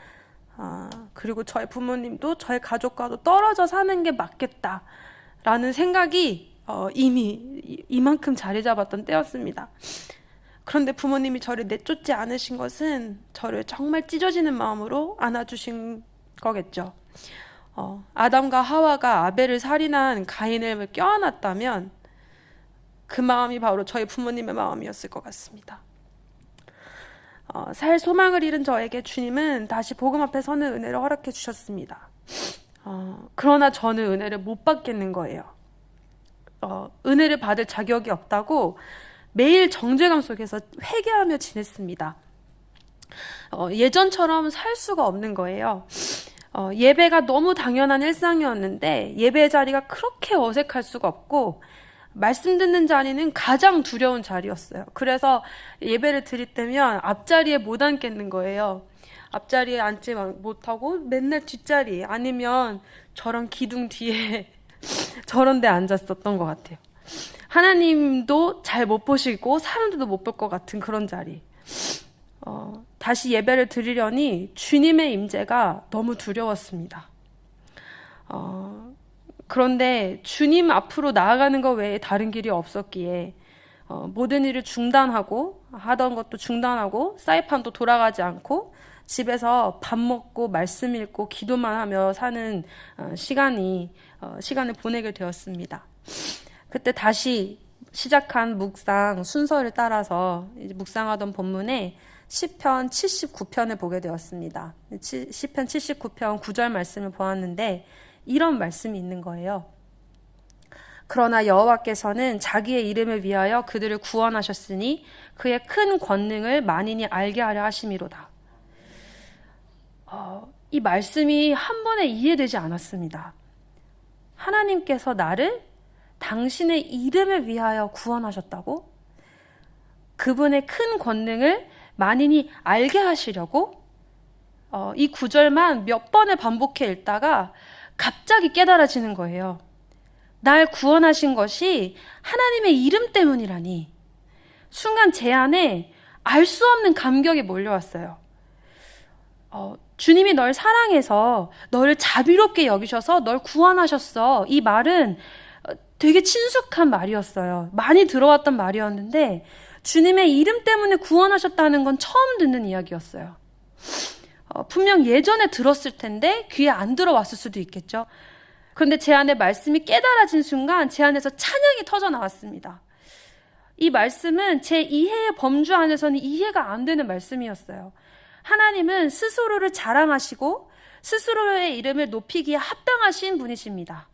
그리고 저희 부모님도 저희 가족과도 떨어져 사는 게 맞겠다라는 생각이 이미 이만큼 자리 잡았던 때였습니다. 그런데 부모님이 저를 내쫓지 않으신 것은 저를 정말 찢어지는 마음으로 안아주신 거겠죠. 아담과 하와가 아벨을 살인한 가인을 껴안았다면 그 마음이 바로 저희 부모님의 마음이었을 것 같습니다. 살 소망을 잃은 저에게 주님은 다시 복음 앞에 서는 은혜를 허락해 주셨습니다. 그러나 저는 은혜를 못 받겠는 거예요. 은혜를 받을 자격이 없다고 매일 정죄감 속에서 회개하며 지냈습니다. 예전처럼 살 수가 없는 거예요. 예배가 너무 당연한 일상이었는데 예배 자리가 그렇게 어색할 수가 없고 말씀 듣는 자리는 가장 두려운 자리였어요. 그래서 예배를 드릴 때면 앞자리에 못 앉겠는 거예요. 앞자리에 앉지 못하고 맨날 뒷자리 아니면 저런 기둥 뒤에 저런 데 앉았었던 것 같아요. 하나님도 잘 못 보시고 사람들도 못 볼 것 같은 그런 자리. 다시 예배를 드리려니 주님의 임재가 너무 두려웠습니다. 그런데 주님 앞으로 나아가는 것 외에 다른 길이 없었기에 모든 일을 중단하고 하던 것도 중단하고 사이판도 돌아가지 않고 집에서 밥 먹고 말씀 읽고 기도만 하며 사는 시간을 보내게 되었습니다. 그때 다시 시작한 묵상 순서를 따라서 이제 묵상하던 본문에 시편 79편을 보게 되었습니다. 시편 79편 9절 말씀을 보았는데 이런 말씀이 있는 거예요. 그러나 여호와께서는 자기의 이름을 위하여 그들을 구원하셨으니 그의 큰 권능을 만인이 알게 하려 하심이로다. 이 말씀이 한 번에 이해되지 않았습니다. 하나님께서 나를 당신의 이름을 위하여 구원하셨다고? 그분의 큰 권능을 만인이 알게 하시려고? 이 구절만 몇 번을 반복해 읽다가 갑자기 깨달아지는 거예요. 날 구원하신 것이 하나님의 이름 때문이라니. 순간 제 안에 알 수 없는 감격이 몰려왔어요. 주님이 널 사랑해서 너를 자비롭게 여기셔서 널 구원하셨어. 이 말은 되게 친숙한 말이었어요. 많이 들어왔던 말이었는데 주님의 이름 때문에 구원하셨다는 건 처음 듣는 이야기였어요. 분명 예전에 들었을 텐데 귀에 안 들어왔을 수도 있겠죠. 그런데 제 안에 말씀이 깨달아진 순간 제 안에서 찬양이 터져 나왔습니다. 이 말씀은 제 이해의 범주 안에서는 이해가 안 되는 말씀이었어요. 하나님은 스스로를 자랑하시고 스스로의 이름을 높이기에 합당하신 분이십니다.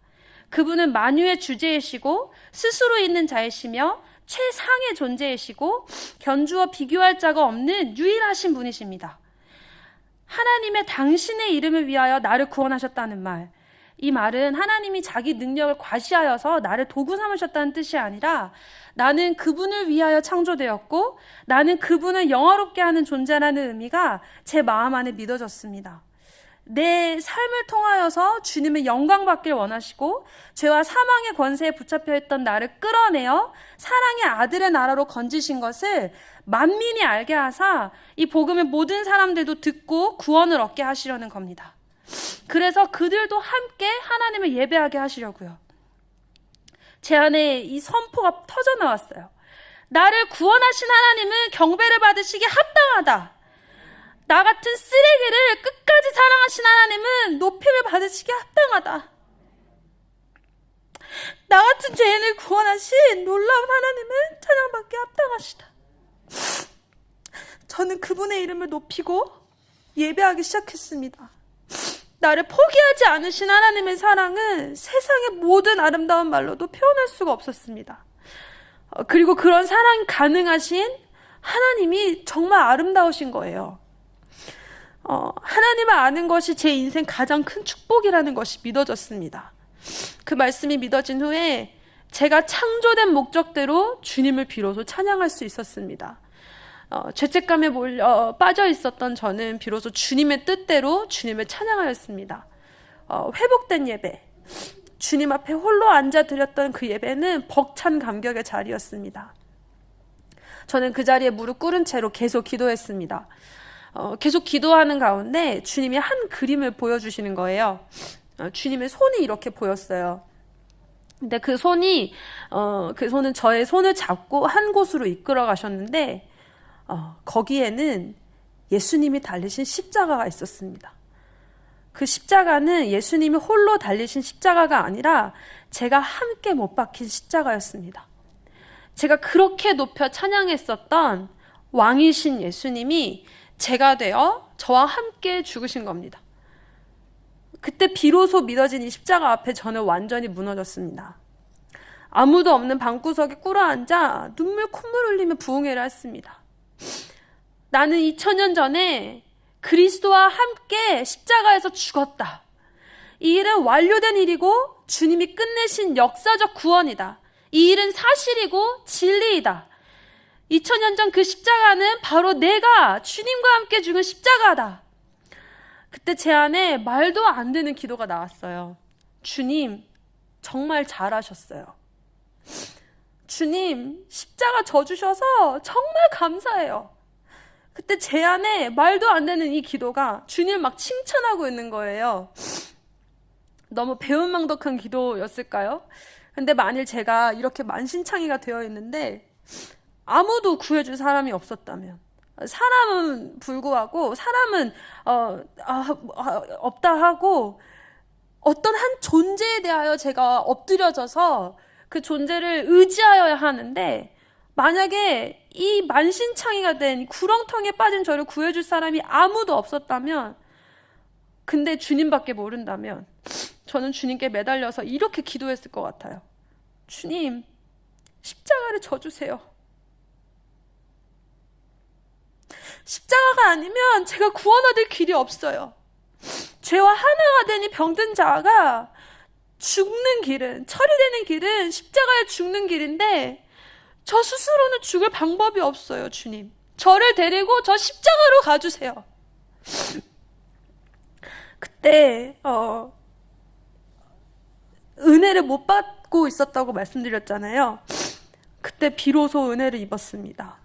그분은 만유의 주제이시고 스스로 있는 자이시며 최상의 존재이시고 견주어 비교할 자가 없는 유일하신 분이십니다. 하나님의 당신의 이름을 위하여 나를 구원하셨다는 말, 이 말은 하나님이 자기 능력을 과시하여서 나를 도구 삼으셨다는 뜻이 아니라 나는 그분을 위하여 창조되었고 나는 그분을 영화롭게 하는 존재라는 의미가 제 마음 안에 믿어졌습니다. 내 삶을 통하여서 주님의 영광 받길 원하시고 죄와 사망의 권세에 붙잡혀 있던 나를 끌어내어 사랑의 아들의 나라로 건지신 것을 만민이 알게 하사 이 복음을 모든 사람들도 듣고 구원을 얻게 하시려는 겁니다. 그래서 그들도 함께 하나님을 예배하게 하시려고요. 제 안에 이 선포가 터져 나왔어요. 나를 구원하신 하나님은 경배를 받으시기에 합당하다. 나 같은 쓰레기를 끝까지 사랑하신 하나님은 높임을 받으시기에 합당하다. 나 같은 죄인을 구원하신 놀라운 하나님은 찬양받기에 합당하시다. 저는 그분의 이름을 높이고 예배하기 시작했습니다. 나를 포기하지 않으신 하나님의 사랑은 세상의 모든 아름다운 말로도 표현할 수가 없었습니다. 그리고 그런 사랑이 가능하신 하나님이 정말 아름다우신 거예요. 하나님을 아는 것이 제 인생 가장 큰 축복이라는 것이 믿어졌습니다. 그 말씀이 믿어진 후에 제가 창조된 목적대로 주님을 비로소 찬양할 수 있었습니다. 죄책감에 빠져 있었던 저는 비로소 주님의 뜻대로 주님을 찬양하였습니다. 회복된 예배, 주님 앞에 홀로 앉아 드렸던 그 예배는 벅찬 감격의 자리였습니다. 저는 그 자리에 무릎 꿇은 채로 계속 기도했습니다. 계속 기도하는 가운데 주님이 한 그림을 보여주시는 거예요. 주님의 손이 이렇게 보였어요. 근데 그 손은 저의 손을 잡고 한 곳으로 이끌어 가셨는데, 거기에는 예수님이 달리신 십자가가 있었습니다. 그 십자가는 예수님이 홀로 달리신 십자가가 아니라 제가 함께 못 박힌 십자가였습니다. 제가 그렇게 높여 찬양했었던 왕이신 예수님이 제가 되어 저와 함께 죽으신 겁니다. 그때 비로소 믿어진 이 십자가 앞에 저는 완전히 무너졌습니다. 아무도 없는 방구석에 꿇어앉아 눈물 콧물 흘리며 부흥회를 했습니다. 나는 2000년 전에 그리스도와 함께 십자가에서 죽었다. 이 일은 완료된 일이고 주님이 끝내신 역사적 구원이다. 이 일은 사실이고 진리이다. 2000년 전 그 십자가는 바로 내가 주님과 함께 죽은 십자가다. 그때 제 안에 말도 안 되는 기도가 나왔어요. 주님, 정말 잘하셨어요. 주님, 십자가 져주셔서 정말 감사해요. 그때 제 안에 말도 안 되는 이 기도가 주님을 막 칭찬하고 있는 거예요. 너무 배은망덕한 기도였을까요? 근데 만일 제가 이렇게 만신창이가 되어 있는데 아무도 구해줄 사람이 없었다면, 사람은 불구하고 사람은 없다 하고 어떤 한 존재에 대하여 제가 엎드려져서 그 존재를 의지하여야 하는데, 만약에 이 만신창이가 된 구렁텅이에 빠진 저를 구해줄 사람이 아무도 없었다면, 근데 주님밖에 모른다면 저는 주님께 매달려서 이렇게 기도했을 것 같아요. 주님, 십자가를 져주세요. 십자가가 아니면 제가 구원 얻을 길이 없어요. 죄와 하나가 된 이 병든 자가 죽는 길은, 처리되는 길은 십자가에 죽는 길인데 저 스스로는 죽을 방법이 없어요. 주님, 저를 데리고 저 십자가로 가주세요. 그때 은혜를 못 받고 있었다고 말씀드렸잖아요. 그때 비로소 은혜를 입었습니다.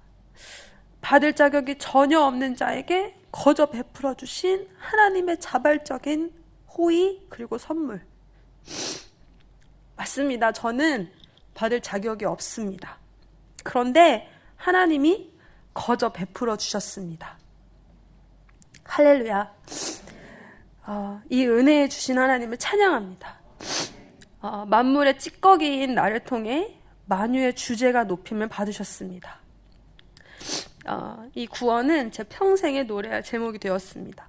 받을 자격이 전혀 없는 자에게 거저 베풀어 주신 하나님의 자발적인 호의 그리고 선물. 맞습니다. 저는 받을 자격이 없습니다. 그런데 하나님이 거저 베풀어 주셨습니다. 할렐루야. 이 은혜에 주신 하나님을 찬양합니다. 만물의 찌꺼기인 나를 통해 만유의 주제가 높임을 받으셨습니다. 이 구원은 제 평생의 노래할 제목이 되었습니다.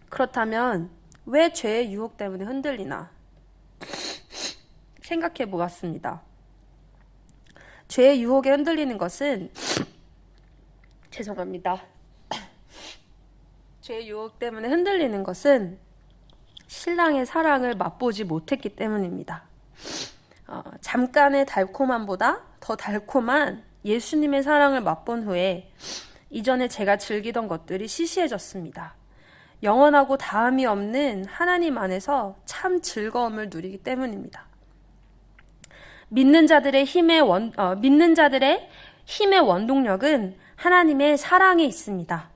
그렇다면 왜 죄의 유혹 때문에 흔들리나 생각해 보았습니다. 죄의 유혹에 흔들리는 것은 죄의 유혹 때문에 흔들리는 것은 신랑의 사랑을 맛보지 못했기 때문입니다. 잠깐의 달콤함보다 더 달콤한 예수님의 사랑을 맛본 후에 이전에 제가 즐기던 것들이 시시해졌습니다. 영원하고 다음이 없는 하나님 안에서 참 즐거움을 누리기 때문입니다. 믿는 자들의 힘의 원동력은 하나님의 사랑에 있습니다.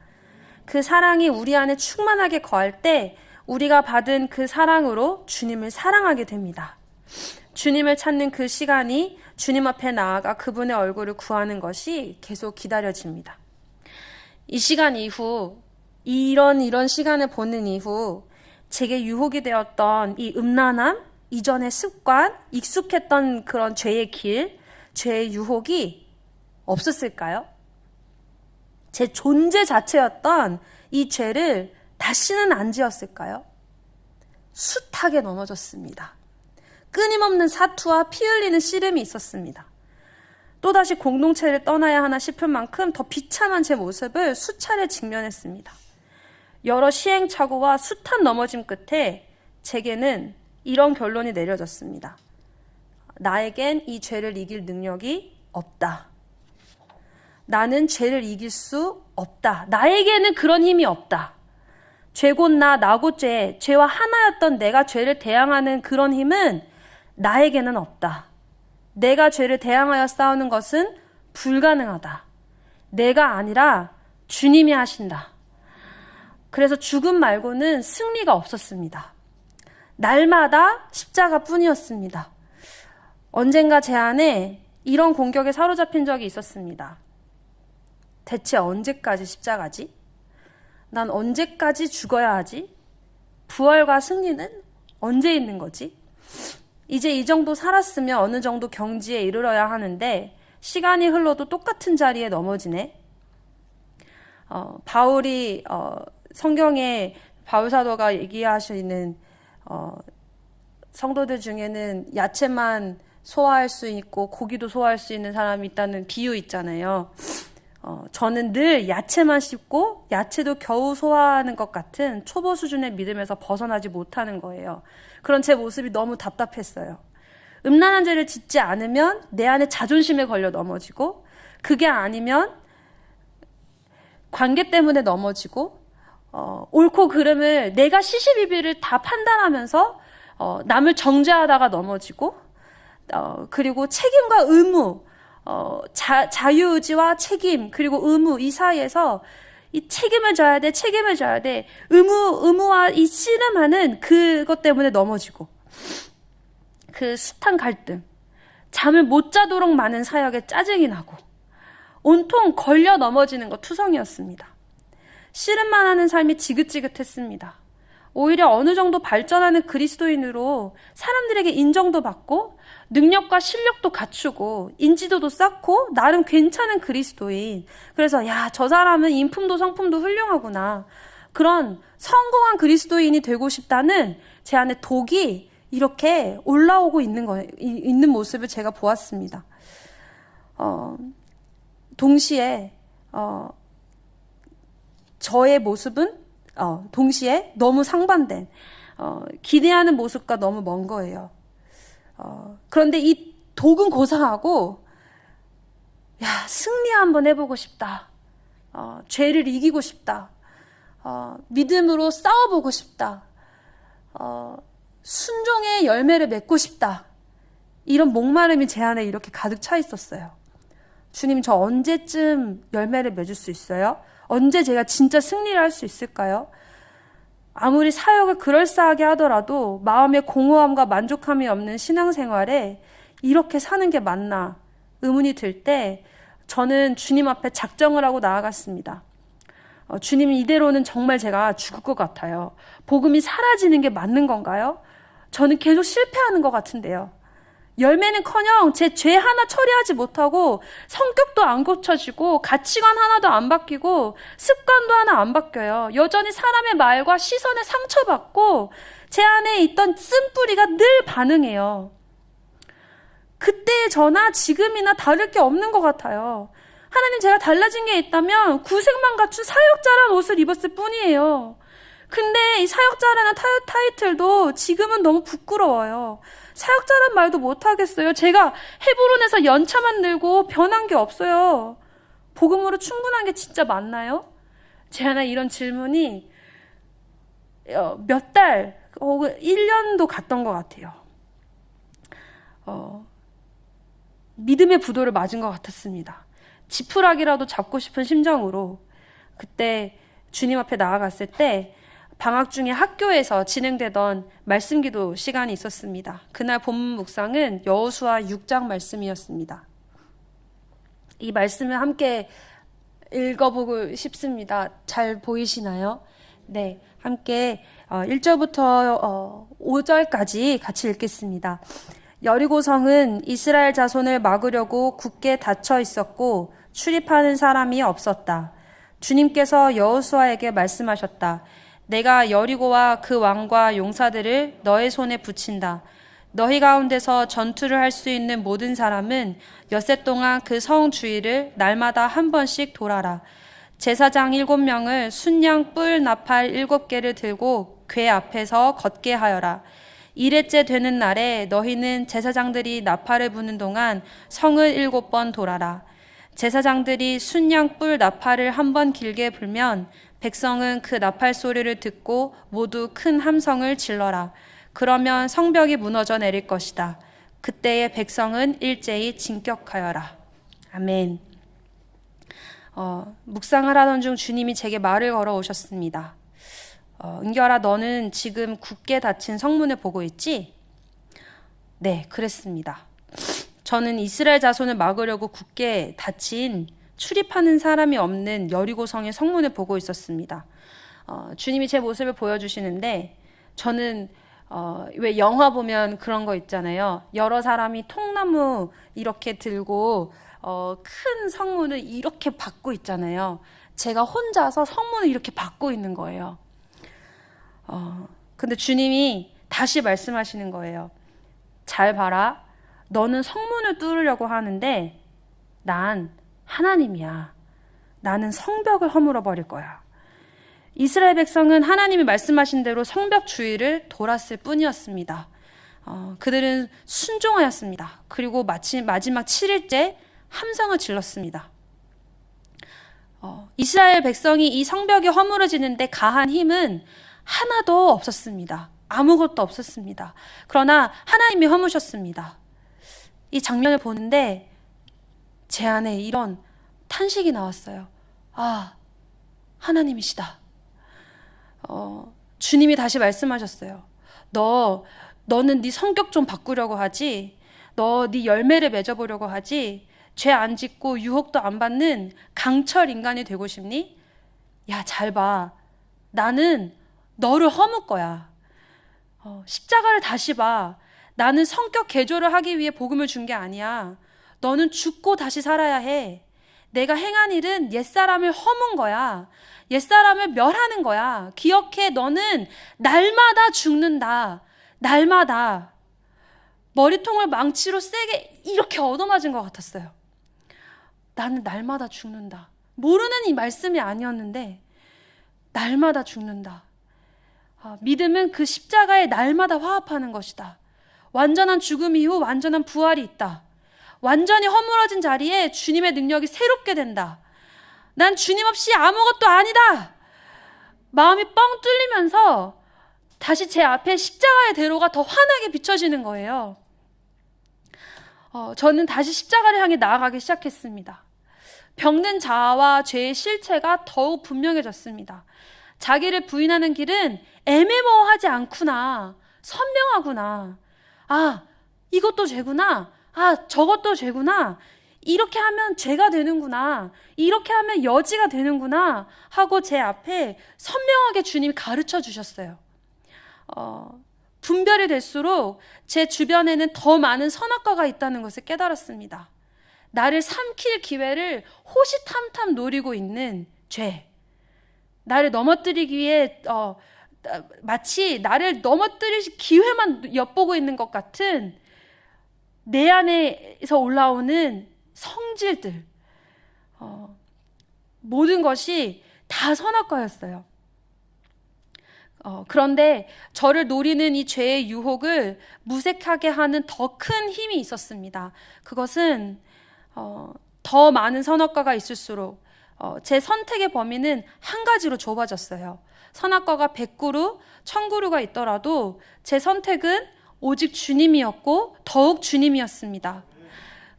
그 사랑이 우리 안에 충만하게 거할 때 우리가 받은 그 사랑으로 주님을 사랑하게 됩니다. 주님을 찾는 그 시간이 주님 앞에 나아가 그분의 얼굴을 구하는 것이 계속 기다려집니다. 이 시간 이후, 이런 시간을 보는 이후 제게 유혹이 되었던 이 음란함, 이전의 습관, 익숙했던 그런 죄의 길, 죄의 유혹이 없었을까요? 제 존재 자체였던 이 죄를 다 다시는 안 지었을까요? 숱하게 넘어졌습니다. 끊임없는 사투와 피 흘리는 씨름이 있었습니다. 또다시 공동체를 떠나야 하나 싶을 만큼 더 비참한 제 모습을 수차례 직면했습니다. 여러 시행착오와 숱한 넘어짐 끝에 제게는 이런 결론이 내려졌습니다. 나에겐 이 죄를 이길 능력이 없다. 나는 죄를 이길 수 없다. 나에게는 그런 힘이 없다. 죄곧 나곧 죄, 죄와 하나였던 내가 죄를 대항하는 그런 힘은 나에게는 없다. 내가 죄를 대항하여 싸우는 것은 불가능하다. 내가 아니라 주님이 하신다. 그래서 죽음 말고는 승리가 없었습니다. 날마다 십자가뿐이었습니다. 언젠가 제 안에 이런 공격에 사로잡힌 적이 있었습니다. 대체 언제까지 십자가지? 난 언제까지 죽어야 하지? 부활과 승리는 언제 있는 거지? 이제 이 정도 살았으면 어느 정도 경지에 이르러야 하는데 시간이 흘러도 똑같은 자리에 넘어지네. 바울이 성경에 바울 사도가 얘기하시는 성도들 중에는 야채만 소화할 수 있고 고기도 소화할 수 있는 사람이 있다는 비유 있잖아요. 저는 늘 야채만 씹고 야채도 겨우 소화하는 것 같은 초보 수준의 믿음에서 벗어나지 못하는 거예요. 그런 제 모습이 너무 답답했어요. 음란한 죄를 짓지 않으면 내 안에 자존심에 걸려 넘어지고, 그게 아니면 관계 때문에 넘어지고, 옳고 그름을 내가 시시비비를 다 판단하면서 남을 정죄하다가 넘어지고, 그리고 책임과 의무, 자유의지와 책임, 그리고 의무, 이 사이에서 이 책임을 져야 돼. 의무와 이 씨름하는 그것 때문에 넘어지고, 그 숱한 갈등, 잠을 못 자도록 많은 사역에 짜증이 나고, 온통 걸려 넘어지는 것 투성이었습니다. 씨름만 하는 삶이 지긋지긋했습니다. 오히려 어느 정도 발전하는 그리스도인으로 사람들에게 인정도 받고 능력과 실력도 갖추고 인지도도 쌓고 나름 괜찮은 그리스도인. 그래서 저 사람은 인품도 성품도 훌륭하구나. 그런 성공한 그리스도인이 되고 싶다는 제 안에 독이 이렇게 올라오고 있는 모습을 제가 보았습니다. 동시에 저의 모습은 동시에 너무 상반된 기대하는 모습과 너무 먼 거예요. 그런데 이 독은 고상하고, 승리 한번 해보고 싶다. 죄를 이기고 싶다. 믿음으로 싸워보고 싶다. 순종의 열매를 맺고 싶다. 이런 목마름이 제 안에 이렇게 가득 차 있었어요. 주님, 저 언제쯤 열매를 맺을 수 있어요? 언제 제가 진짜 승리를 할 수 있을까요? 아무리 사역을 그럴싸하게 하더라도 마음의 공허함과 만족함이 없는 신앙생활에 이렇게 사는 게 맞나 의문이 들 때 저는 주님 앞에 작정을 하고 나아갔습니다. 주님, 이대로는 정말 제가 죽을 것 같아요. 복음이 사라지는 게 맞는 건가요? 저는 계속 실패하는 것 같은데요. 열매는커녕 제 죄 하나 처리하지 못하고 성격도 안 고쳐지고 가치관 하나도 안 바뀌고 습관도 하나 안 바뀌어요. 여전히 사람의 말과 시선에 상처받고 제 안에 있던 쓴뿌리가 늘 반응해요. 그때의 저나 지금이나 다를 게 없는 것 같아요. 하나님, 제가 달라진 게 있다면 구색만 갖춘 사역자란 옷을 입었을 뿐이에요. 근데 이 사역자라는 타이틀도 지금은 너무 부끄러워요. 사역자란 말도 못하겠어요. 제가 헤브론에서 연차 만들고 변한 게 없어요. 복음으로 충분한 게 진짜 맞나요? 제 하나 이런 질문이 몇 달 혹은 1년도 갔던 것 같아요. 믿음의 부도를 맞은 것 같았습니다. 지푸라기라도 잡고 싶은 심정으로 그때 주님 앞에 나아갔을 때 방학 중에 학교에서 진행되던 말씀기도 시간이 있었습니다. 그날 본문 묵상은 여호수아 6장 말씀이었습니다. 이 말씀을 함께 읽어보고 싶습니다. 잘 보이시나요? 네, 함께 1절부터 5절까지 같이 읽겠습니다. 여리고성은 이스라엘 자손을 막으려고 굳게 닫혀 있었고 출입하는 사람이 없었다. 주님께서 여호수아에게 말씀하셨다. 내가 여리고와 그 왕과 용사들을 너의 손에 붙인다. 너희 가운데서 전투를 할 수 있는 모든 사람은 엿새 동안 그 성 주위를 날마다 한 번씩 돌아라. 제사장 7명을 순양 뿔 나팔 7개를 들고 궤 앞에서 걷게 하여라. 이레째 되는 날에 너희는 제사장들이 나팔을 부는 동안 성을 7번 돌아라. 제사장들이 순양 뿔 나팔을 한 번 길게 불면 백성은 그 나팔 소리를 듣고 모두 큰 함성을 질러라. 그러면 성벽이 무너져 내릴 것이다. 그때의 백성은 일제히 진격하여라. 아멘. 묵상을 하던 중 주님이 제게 말을 걸어 오셨습니다. 은결아, 너는 지금 굳게 닫힌 성문을 보고 있지? 네, 그랬습니다. 저는 이스라엘 자손을 막으려고 굳게 닫힌 출입하는 사람이 없는 여리고성의 성문을 보고 있었습니다. 주님이 제 모습을 보여주시는데 저는 왜 영화 보면 그런 거 있잖아요. 여러 사람이 통나무 이렇게 들고 큰 성문을 이렇게 받고 있잖아요. 제가 혼자서 성문을 이렇게 받고 있는 거예요. 근데 주님이 다시 말씀하시는 거예요. 잘 봐라. 너는 성문을 뚫으려고 하는데 난 하나님이야. 나는 성벽을 허물어 버릴 거야. 이스라엘 백성은 하나님이 말씀하신 대로 성벽 주위를 돌았을 뿐이었습니다. 그들은 순종하였습니다. 그리고 마지막 7일째 함성을 질렀습니다. 이스라엘 백성이 이 성벽이 허물어지는데 가한 힘은 하나도 없었습니다. 아무것도 없었습니다. 그러나 하나님이 허무셨습니다. 이 장면을 보는데 제 안에 이런 탄식이 나왔어요. 아, 하나님이시다. 주님이 다시 말씀하셨어요. 너는 네 성격 좀 바꾸려고 하지? 너 네 열매를 맺어보려고 하지? 죄 안 짓고 유혹도 안 받는 강철 인간이 되고 싶니? 야, 잘 봐. 나는 너를 허물 거야. 십자가를 다시 봐. 나는 성격 개조를 하기 위해 복음을 준 게 아니야. 너는 죽고 다시 살아야 해. 내가 행한 일은 옛사람을 허문 거야. 옛사람을 멸하는 거야. 기억해, 너는 날마다 죽는다. 날마다. 머리통을 망치로 세게 이렇게 얻어맞은 것 같았어요. 나는 날마다 죽는다. 모르는 이 말씀이 아니었는데 날마다 죽는다. 믿음은 그 십자가에 날마다 화합하는 것이다. 완전한 죽음 이후 완전한 부활이 있다. 완전히 허물어진 자리에 주님의 능력이 새롭게 된다. 난 주님 없이 아무것도 아니다. 마음이 뻥 뚫리면서 다시 제 앞에 십자가의 대로가 더 환하게 비춰지는 거예요. 저는 다시 십자가를 향해 나아가기 시작했습니다. 병든 자아와 죄의 실체가 더욱 분명해졌습니다. 자기를 부인하는 길은 애매모호하지 않구나. 선명하구나. 아, 이것도 죄구나. 아, 저것도 죄구나. 이렇게 하면 죄가 되는구나. 이렇게 하면 여지가 되는구나. 하고 제 앞에 선명하게 주님이 가르쳐 주셨어요. 분별이 될수록 제 주변에는 더 많은 선악과가 있다는 것을 깨달았습니다. 나를 삼킬 기회를 호시탐탐 노리고 있는 죄. 나를 넘어뜨리기 위해 마치 나를 넘어뜨릴 기회만 엿보고 있는 것 같은 내 안에서 올라오는 성질들. 모든 것이 다 선악과였어요. 그런데 저를 노리는 이 죄의 유혹을 무색하게 하는 더 큰 힘이 있었습니다. 그것은 더 많은 선악과가 있을수록 제 선택의 범위는 한 가지로 좁아졌어요. 선악과가 100그루, 1000그루가 있더라도 제 선택은 오직 주님이었고 더욱 주님이었습니다.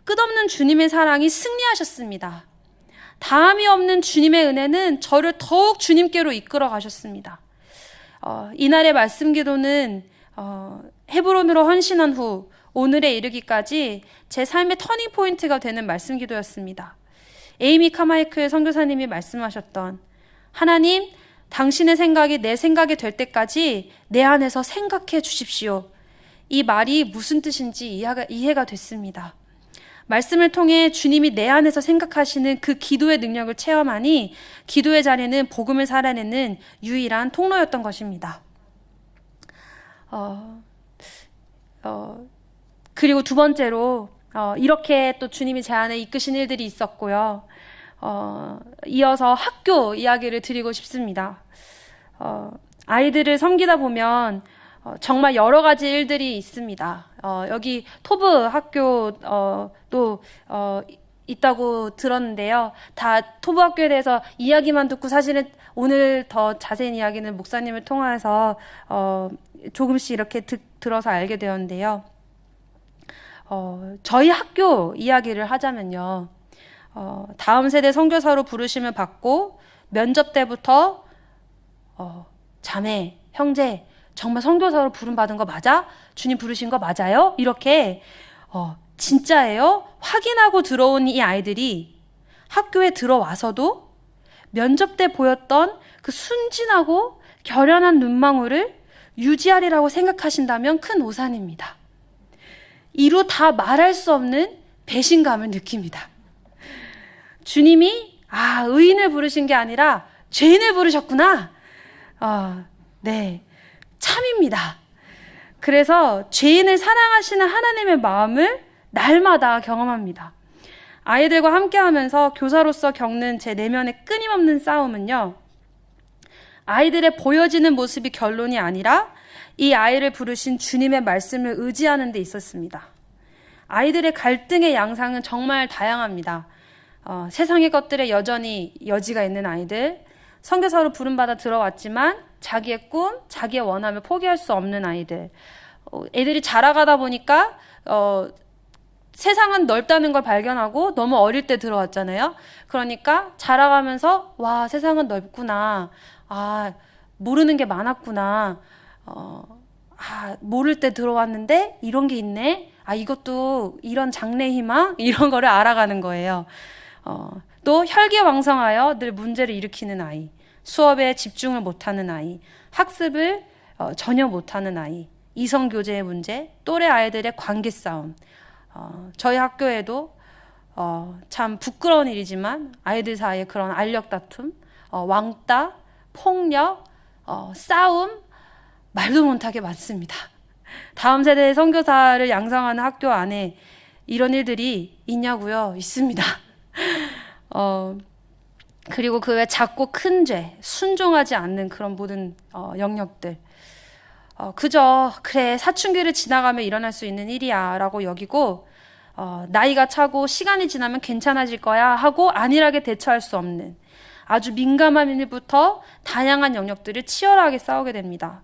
끝없는 주님의 사랑이 승리하셨습니다. 다함이 없는 주님의 은혜는 저를 더욱 주님께로 이끌어 가셨습니다. 이날의 말씀 기도는 헤브론으로 헌신한 후 오늘에 이르기까지 제 삶의 터닝 포인트가 되는 말씀 기도였습니다. 에이미 카마이클 선교사님이 말씀하셨던 하나님, 당신의 생각이 내 생각이 될 때까지 내 안에서 생각해 주십시오. 이 말이 무슨 뜻인지 이해가 됐습니다. 말씀을 통해 주님이 내 안에서 생각하시는 그 기도의 능력을 체험하니 기도의 자리는 복음을 살아내는 유일한 통로였던 것입니다. 그리고 두 번째로 이렇게 또 주님이 제 안에 이끄신 일들이 있었고요. 이어서 학교 이야기를 드리고 싶습니다. 아이들을 섬기다 보면 정말 여러 가지 일들이 있습니다. 여기 토브 학교도 있다고 들었는데요. 다 토브 학교에 대해서 이야기만 듣고 사실은 오늘 더 자세한 이야기는 목사님을 통해서 조금씩 이렇게 들어서 알게 되었는데요. 저희 학교 이야기를 하자면요. 다음 세대 선교사로 부르심을 받고 면접 때부터 자매, 형제, 정말 선교사로 부름받은 거 맞아? 주님 부르신 거 맞아요? 이렇게 진짜예요? 확인하고 들어온 이 아이들이 학교에 들어와서도 면접 때 보였던 그 순진하고 결연한 눈망울을 유지하리라고 생각하신다면 큰 오산입니다. 이루 다 말할 수 없는 배신감을 느낍니다. 주님이 의인을 부르신 게 아니라 죄인을 부르셨구나. 네, 참입니다. 그래서 죄인을 사랑하시는 하나님의 마음을 날마다 경험합니다. 아이들과 함께하면서 교사로서 겪는 제 내면의 끊임없는 싸움은요. 아이들의 보여지는 모습이 결론이 아니라 이 아이를 부르신 주님의 말씀을 의지하는 데 있었습니다. 아이들의 갈등의 양상은 정말 다양합니다. 세상의 것들에 여전히 여지가 있는 아이들, 선교사로 부름받아 들어왔지만 자기의 꿈, 자기의 원함을 포기할 수 없는 아이들, 애들이 자라가다 보니까 세상은 넓다는 걸 발견하고 너무 어릴 때 들어왔잖아요. 그러니까 자라가면서 와, 세상은 넓구나. 모르는 게 많았구나. 모를 때 들어왔는데 이런 게 있네. 이것도 이런 장래 희망 이런 거를 알아가는 거예요. 또 혈기왕성하여 늘 문제를 일으키는 아이, 수업에 집중을 못하는 아이, 학습을 전혀 못하는 아이, 이성교제의 문제, 또래 아이들의 관계 싸움. 저희 학교에도 참 부끄러운 일이지만 아이들 사이에 그런 알력 다툼, 왕따, 폭력, 싸움, 말도 못하게 많습니다. 다음 세대의 선교사를 양성하는 학교 안에 이런 일들이 있냐고요? 있습니다. 그리고 그 외 작고 큰 죄, 순종하지 않는 그런 모든 영역들. 그저 그래 사춘기를 지나가며 일어날 수 있는 일이야 라고 여기고 나이가 차고 시간이 지나면 괜찮아질 거야 하고 안일하게 대처할 수 없는 아주 민감한 일부터 다양한 영역들을 치열하게 싸우게 됩니다.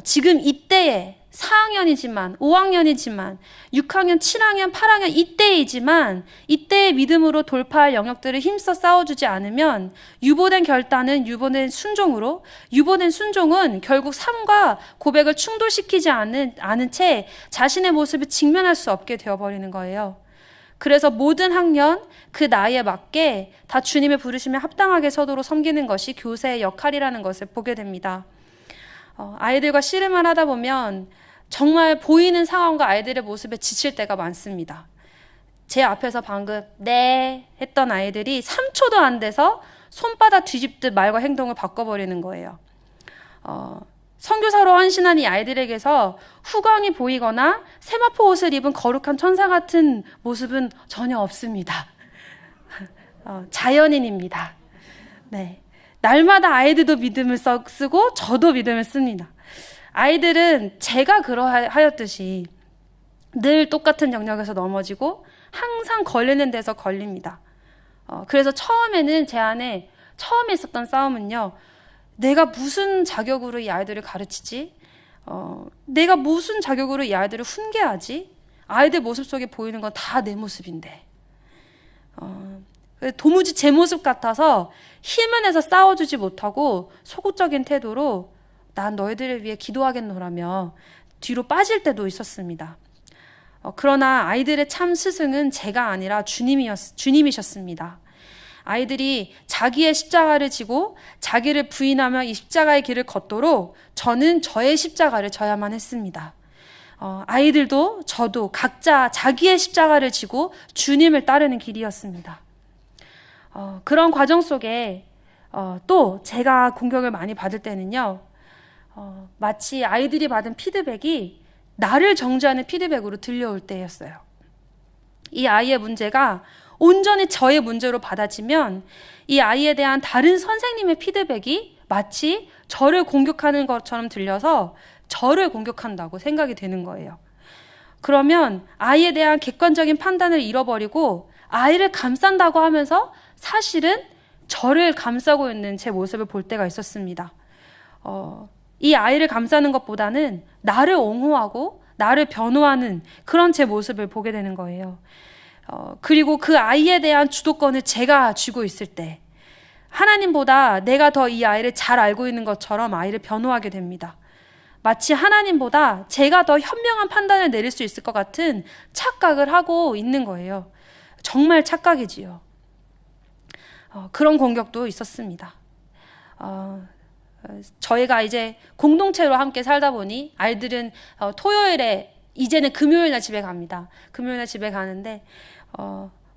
지금 이때에 4학년이지만 5학년이지만 6학년, 7학년, 8학년 이때이지만 이때의 믿음으로 돌파할 영역들을 힘써 싸워주지 않으면 유보된 결단은 유보된 순종으로 유보된 순종은 결국 삶과 고백을 충돌시키지 않은 채 자신의 모습을 직면할 수 없게 되어버리는 거예요. 그래서 모든 학년 그 나이에 맞게 다 주님의 부르심에 합당하게 서도록 섬기는 것이 교사의 역할이라는 것을 보게 됩니다. 아이들과 씨름을 하다 보면 정말 보이는 상황과 아이들의 모습에 지칠 때가 많습니다. 제 앞에서 방금 네 했던 아이들이 3초도 안 돼서 손바닥 뒤집듯 말과 행동을 바꿔버리는 거예요. 선교사로 헌신한 이 아이들에게서 후광이 보이거나 세마포 옷을 입은 거룩한 천사 같은 모습은 전혀 없습니다. 자연인입니다. 네. 날마다 아이들도 믿음을 쓰고 저도 믿음을 씁니다. 아이들은 제가 그러하였듯이 늘 똑같은 영역에서 넘어지고 항상 걸리는 데서 걸립니다. 그래서 처음에는 제 안에 처음에 있었던 싸움은요. 내가 무슨 자격으로 이 아이들을 가르치지? 내가 무슨 자격으로 이 아이들을 훈계하지? 아이들 모습 속에 보이는 건 다 내 모습인데. 도무지 제 모습 같아서 힘을 내서 싸워주지 못하고 소극적인 태도로 난 너희들을 위해 기도하겠노라며 뒤로 빠질 때도 있었습니다. 그러나 아이들의 참 스승은 제가 아니라 주님이셨습니다. 아이들이 자기의 십자가를 지고 자기를 부인하며 이 십자가의 길을 걷도록 저는 저의 십자가를 져야만 했습니다. 아이들도 저도 각자 자기의 십자가를 지고 주님을 따르는 길이었습니다. 그런 과정 속에 또 제가 공격을 많이 받을 때는요, 마치 아이들이 받은 피드백이 나를 정죄하는 피드백으로 들려올 때였어요. 이 아이의 문제가 온전히 저의 문제로 받아지면 이 아이에 대한 다른 선생님의 피드백이 마치 저를 공격하는 것처럼 들려서 저를 공격한다고 생각이 되는 거예요. 그러면 아이에 대한 객관적인 판단을 잃어버리고 아이를 감싼다고 하면서 사실은 저를 감싸고 있는 제 모습을 볼 때가 있었습니다. 이 아이를 감싸는 것보다는 나를 옹호하고 나를 변호하는 그런 제 모습을 보게 되는 거예요. 그리고 그 아이에 대한 주도권을 제가 쥐고 있을 때 하나님보다 내가 더 이 아이를 잘 알고 있는 것처럼 아이를 변호하게 됩니다. 마치 하나님보다 제가 더 현명한 판단을 내릴 수 있을 것 같은 착각을 하고 있는 거예요. 정말 착각이지요. 그런 공격도 있었습니다. 저희가 이제 공동체로 함께 살다 보니 아이들은 토요일에 이제는 금요일날 집에 갑니다. 금요일날 집에 가는데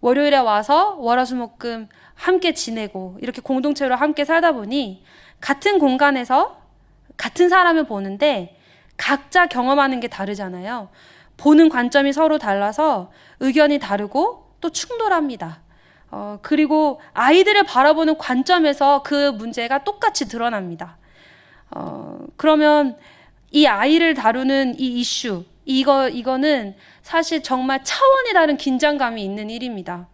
월요일에 와서 월화수목금 함께 지내고 이렇게 공동체로 함께 살다 보니 같은 공간에서 같은 사람을 보는데 각자 경험하는 게 다르잖아요. 보는 관점이 서로 달라서 의견이 다르고 또 충돌합니다. 그리고 아이들을 바라보는 관점에서 그 문제가 똑같이 드러납니다. 그러면 이 아이를 다루는 이 이슈, 이거는 사실 정말 차원이 다른 긴장감이 있는 일입니다.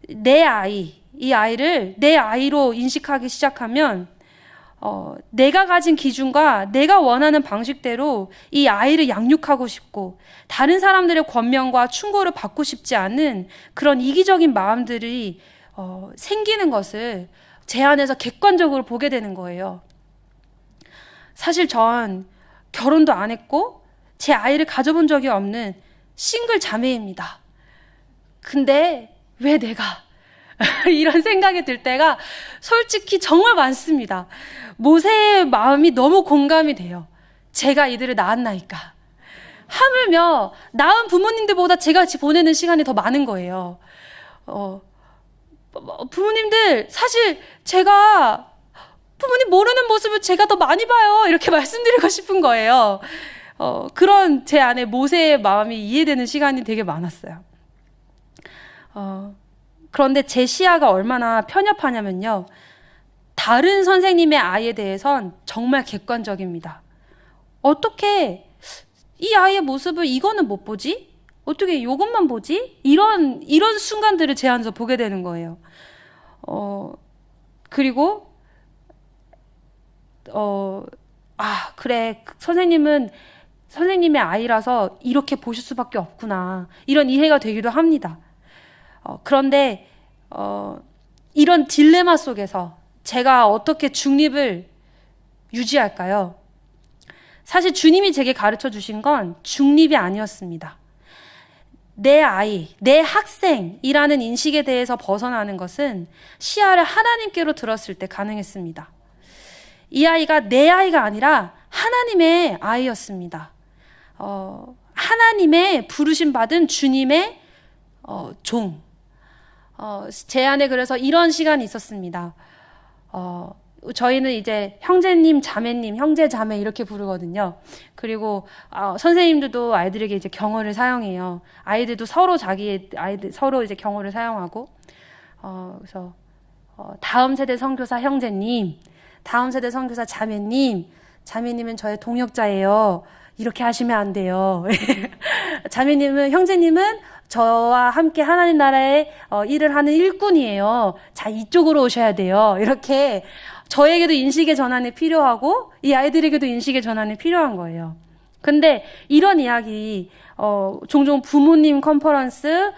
내 아이, 이 아이를 내 아이로 인식하기 시작하면 내가 가진 기준과 내가 원하는 방식대로 이 아이를 양육하고 싶고 다른 사람들의 권면과 충고를 받고 싶지 않은 그런 이기적인 마음들이 생기는 것을 제 안에서 객관적으로 보게 되는 거예요. 사실 전 결혼도 안 했고 제 아이를 가져본 적이 없는 싱글 자매입니다. 근데 왜 내가 이런 생각이 들 때가 솔직히 정말 많습니다. 모세의 마음이 너무 공감이 돼요. 제가 이들을 낳았나이까. 하물며 낳은 부모님들보다 제가 같이 보내는 시간이 더 많은 거예요. 부모님들 사실 제가 부모님 모르는 모습을 제가 더 많이 봐요. 이렇게 말씀드리고 싶은 거예요. 그런 제 안에 모세의 마음이 이해되는 시간이 되게 많았어요. 그런데 제 시야가 얼마나 편협하냐면요. 다른 선생님의 아이에 대해선 정말 객관적입니다. 어떻게 이 아이의 모습을 이거는 못 보지? 어떻게 이것만 보지? 이런 순간들을 제 안에서 보게 되는 거예요. 그리고 그래, 선생님은 선생님의 아이라서 이렇게 보실 수밖에 없구나. 이런 이해가 되기도 합니다. 그런데 이런 딜레마 속에서 제가 어떻게 중립을 유지할까요? 사실 주님이 제게 가르쳐 주신 건 중립이 아니었습니다. 내 아이, 내 학생이라는 인식에 대해서 벗어나는 것은 시야를 하나님께로 들었을 때 가능했습니다. 이 아이가 내 아이가 아니라 하나님의 아이였습니다. 하나님의 부르심 받은 주님의 종. 제 안에 그래서 이런 시간이 있었습니다. 저희는 이제 형제님, 자매님, 형제, 자매 이렇게 부르거든요. 그리고 선생님들도 아이들에게 이제 경어를 사용해요. 아이들도 서로 서로 이제 경어를 사용하고, 그래서 다음 세대 선교사 형제님, 다음 세대 선교사 자매님, 자매님은 저의 동역자예요. 이렇게 하시면 안 돼요. 형제님은 저와 함께 하나님 나라의 일을 하는 일꾼이에요. 자, 이쪽으로 오셔야 돼요. 이렇게 저에게도 인식의 전환이 필요하고 이 아이들에게도 인식의 전환이 필요한 거예요. 근데 이런 이야기 종종 부모님 컨퍼런스,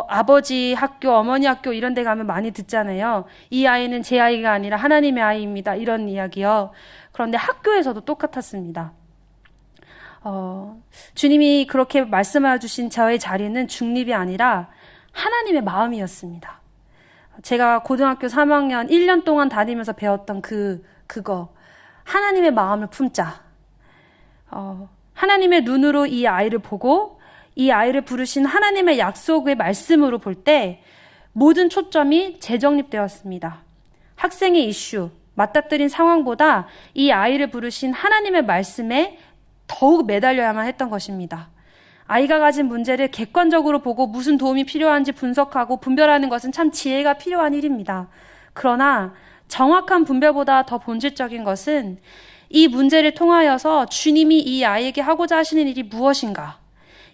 아버지 학교, 어머니 학교 이런 데 가면 많이 듣잖아요. 이 아이는 제 아이가 아니라 하나님의 아이입니다. 이런 이야기요. 그런데 학교에서도 똑같았습니다. 주님이 그렇게 말씀해 주신 저의 자리는 중립이 아니라 하나님의 마음이었습니다. 제가 고등학교 3학년 1년 동안 다니면서 배웠던 그거 하나님의 마음을 품자. 하나님의 눈으로 이 아이를 보고 이 아이를 부르신 하나님의 약속의 말씀으로 볼 때 모든 초점이 재정립되었습니다. 학생의 이슈, 맞닥뜨린 상황보다 이 아이를 부르신 하나님의 말씀에 더욱 매달려야만 했던 것입니다. 아이가 가진 문제를 객관적으로 보고 무슨 도움이 필요한지 분석하고 분별하는 것은 참 지혜가 필요한 일입니다. 그러나 정확한 분별보다 더 본질적인 것은 이 문제를 통하여서 주님이 이 아이에게 하고자 하시는 일이 무엇인가?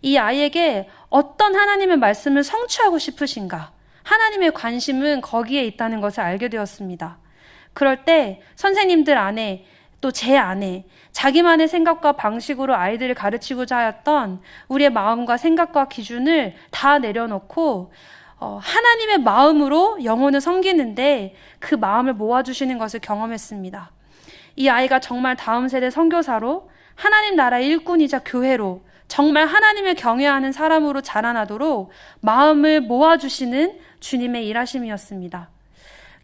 이 아이에게 어떤 하나님의 말씀을 성취하고 싶으신가? 하나님의 관심은 거기에 있다는 것을 알게 되었습니다. 그럴 때 선생님들 안에 또 제 안에 자기만의 생각과 방식으로 아이들을 가르치고자 하였던 우리의 마음과 생각과 기준을 다 내려놓고 하나님의 마음으로 영혼을 섬기는데 그 마음을 모아주시는 것을 경험했습니다. 이 아이가 정말 다음 세대 선교사로 하나님 나라의 일꾼이자 교회로 정말 하나님을 경외하는 사람으로 자라나도록 마음을 모아주시는 주님의 일하심이었습니다.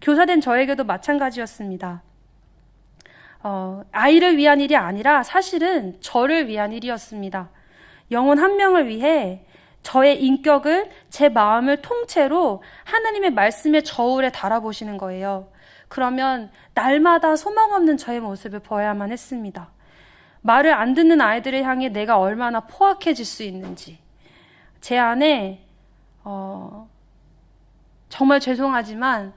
교사된 저에게도 마찬가지였습니다. 아이를 위한 일이 아니라 사실은 저를 위한 일이었습니다. 영혼 한 명을 위해 저의 인격을, 제 마음을 통째로 하나님의 말씀의 저울에 달아보시는 거예요. 그러면 날마다 소망 없는 저의 모습을 보아야만 했습니다. 말을 안 듣는 아이들을 향해 내가 얼마나 포악해질 수 있는지. 제 안에 정말 죄송하지만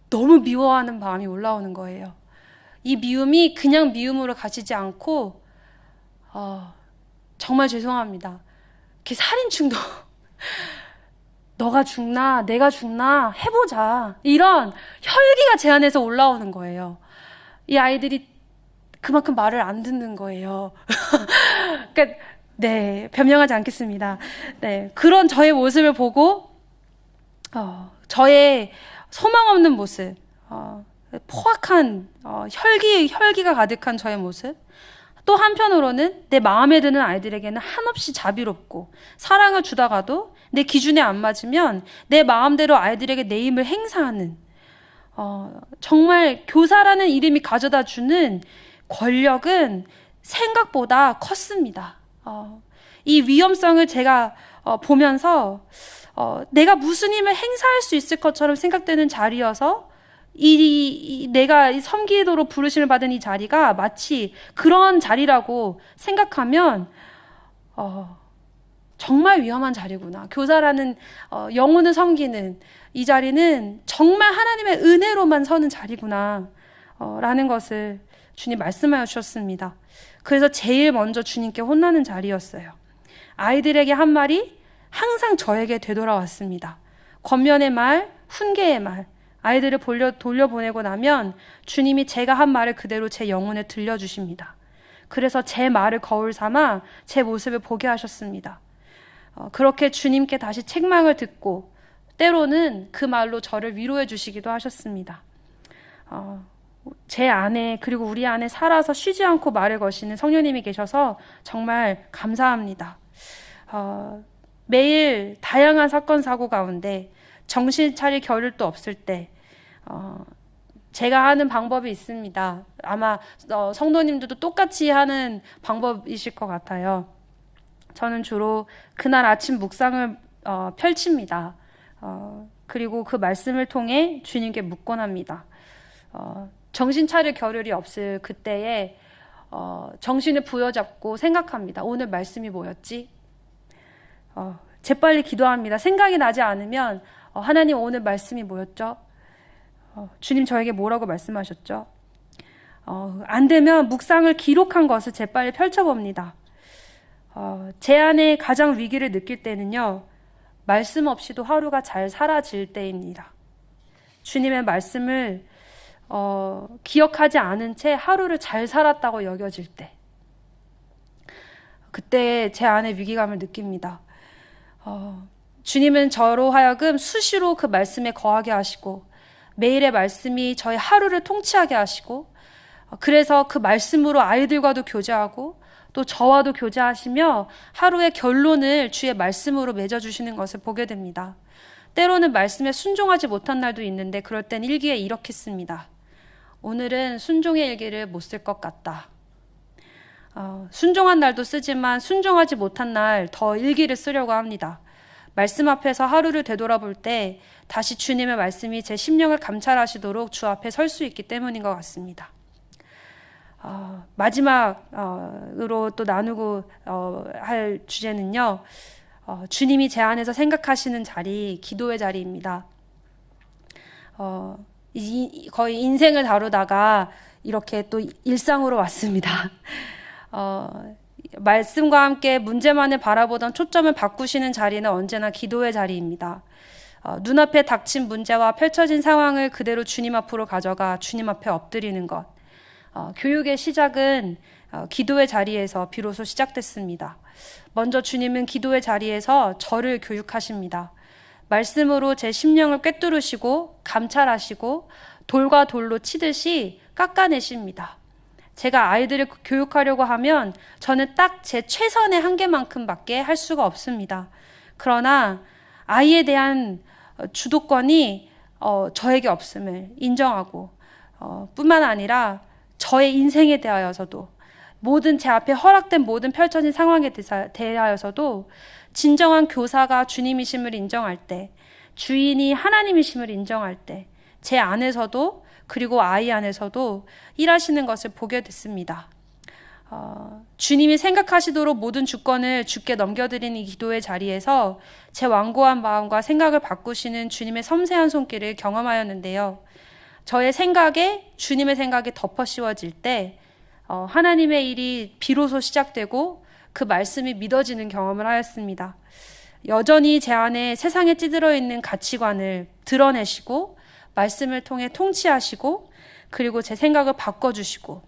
너무 미워하는 마음이 올라오는 거예요. 이 미움이 그냥 미움으로 가시지 않고 정말 죄송합니다. 이렇게 살인 충동 너가 죽나 내가 죽나 해보자 이런 혈기가 제 안에서 올라오는 거예요. 이 아이들이 그만큼 말을 안 듣는 거예요. 그러니까 네, 변명하지 않겠습니다. 네, 그런 저의 모습을 보고 저의 소망 없는 모습, 포악한 혈기가 가득한 저의 모습, 또 한편으로는 내 마음에 드는 아이들에게는 한없이 자비롭고 사랑을 주다가도 내 기준에 안 맞으면 내 마음대로 아이들에게 내 힘을 행사하는 정말 교사라는 이름이 가져다 주는 권력은 생각보다 컸습니다. 이 위험성을 제가 보면서 내가 무슨 힘을 행사할 수 있을 것처럼 생각되는 자리여서 내가 섬기도로 부르심을 받은 이 자리가 마치 그런 자리라고 생각하면 정말 위험한 자리구나. 교사라는 영혼을 섬기는 이 자리는 정말 하나님의 은혜로만 서는 자리구나 라는 것을 주님 말씀하여 주셨습니다. 그래서 제일 먼저 주님께 혼나는 자리였어요. 아이들에게 한 말이 항상 저에게 되돌아왔습니다. 권면의 말, 훈계의 말, 아이들을 돌려보내고 나면 주님이 제가 한 말을 그대로 제 영혼에 들려주십니다. 그래서 제 말을 거울 삼아 제 모습을 보게 하셨습니다. 그렇게 주님께 다시 책망을 듣고 때로는 그 말로 저를 위로해 주시기도 하셨습니다. 제 안에 그리고 우리 안에 살아서 쉬지 않고 말을 거시는 성령님이 계셔서 정말 감사합니다. 매일 다양한 사건 사고 가운데 정신 차릴 겨를도 없을 때 제가 하는 방법이 있습니다. 아마 성도님들도 똑같이 하는 방법이실 것 같아요. 저는 주로 그날 아침 묵상을 펼칩니다. 그리고 그 말씀을 통해 주님께 묻곤 합니다. 정신 차릴 겨를이 없을 그때에 정신을 부여잡고 생각합니다. 오늘 말씀이 뭐였지? 재빨리 기도합니다. 생각이 나지 않으면 하나님 오늘 말씀이 뭐였죠? 주님 저에게 뭐라고 말씀하셨죠? 안 되면 묵상을 기록한 것을 재빨리 펼쳐봅니다. 제 안에 가장 위기를 느낄 때는요. 말씀 없이도 하루가 잘 사라질 때입니다. 주님의 말씀을 기억하지 않은 채 하루를 잘 살았다고 여겨질 때, 그때 제 안에 위기감을 느낍니다. 주님은 저로 하여금 수시로 그 말씀에 거하게 하시고 매일의 말씀이 저의 하루를 통치하게 하시고 그래서 그 말씀으로 아이들과도 교제하고 또 저와도 교제하시며 하루의 결론을 주의 말씀으로 맺어주시는 것을 보게 됩니다. 때로는 말씀에 순종하지 못한 날도 있는데 그럴 땐 일기에 이렇게 씁니다. 오늘은 순종의 일기를 못 쓸 것 같다. 순종한 날도 쓰지만 순종하지 못한 날 더 일기를 쓰려고 합니다. 말씀 앞에서 하루를 되돌아볼 때 다시 주님의 말씀이 제 심령을 감찰하시도록 주 앞에 설 수 있기 때문인 것 같습니다. 마지막으로 또 나누고 할 주제는요. 주님이 제 안에서 생각하시는 자리, 기도의 자리입니다. 거의 인생을 다루다가 이렇게 또 일상으로 왔습니다. 말씀과 함께 문제만을 바라보던 초점을 바꾸시는 자리는 언제나 기도의 자리입니다. 눈앞에 닥친 문제와 펼쳐진 상황을 그대로 주님 앞으로 가져가 주님 앞에 엎드리는 것. 교육의 시작은 기도의 자리에서 비로소 시작됐습니다. 먼저 주님은 기도의 자리에서 저를 교육하십니다. 말씀으로 제 심령을 꿰뚫으시고 감찰하시고 돌과 돌로 치듯이 깎아내십니다. 제가 아이들을 교육하려고 하면 저는 딱 제 최선의 한계만큼밖에 할 수가 없습니다. 그러나 아이에 대한 주도권이 저에게 없음을 인정하고 뿐만 아니라 저의 인생에 대하여서도 모든 제 앞에 허락된 모든 펼쳐진 상황에 대하여서도 진정한 교사가 주님이심을 인정할 때, 주인이 하나님이심을 인정할 때 제 안에서도 그리고 아이 안에서도 일하시는 것을 보게 됐습니다. 주님이 생각하시도록 모든 주권을 주께 넘겨드리는 이 기도의 자리에서 제 완고한 마음과 생각을 바꾸시는 주님의 섬세한 손길을 경험하였는데요. 저의 생각에 주님의 생각이 덮어 씌워질 때 하나님의 일이 비로소 시작되고 그 말씀이 믿어지는 경험을 하였습니다. 여전히 제 안에 세상에 찌들어 있는 가치관을 드러내시고 말씀을 통해 통치하시고 그리고 제 생각을 바꿔주시고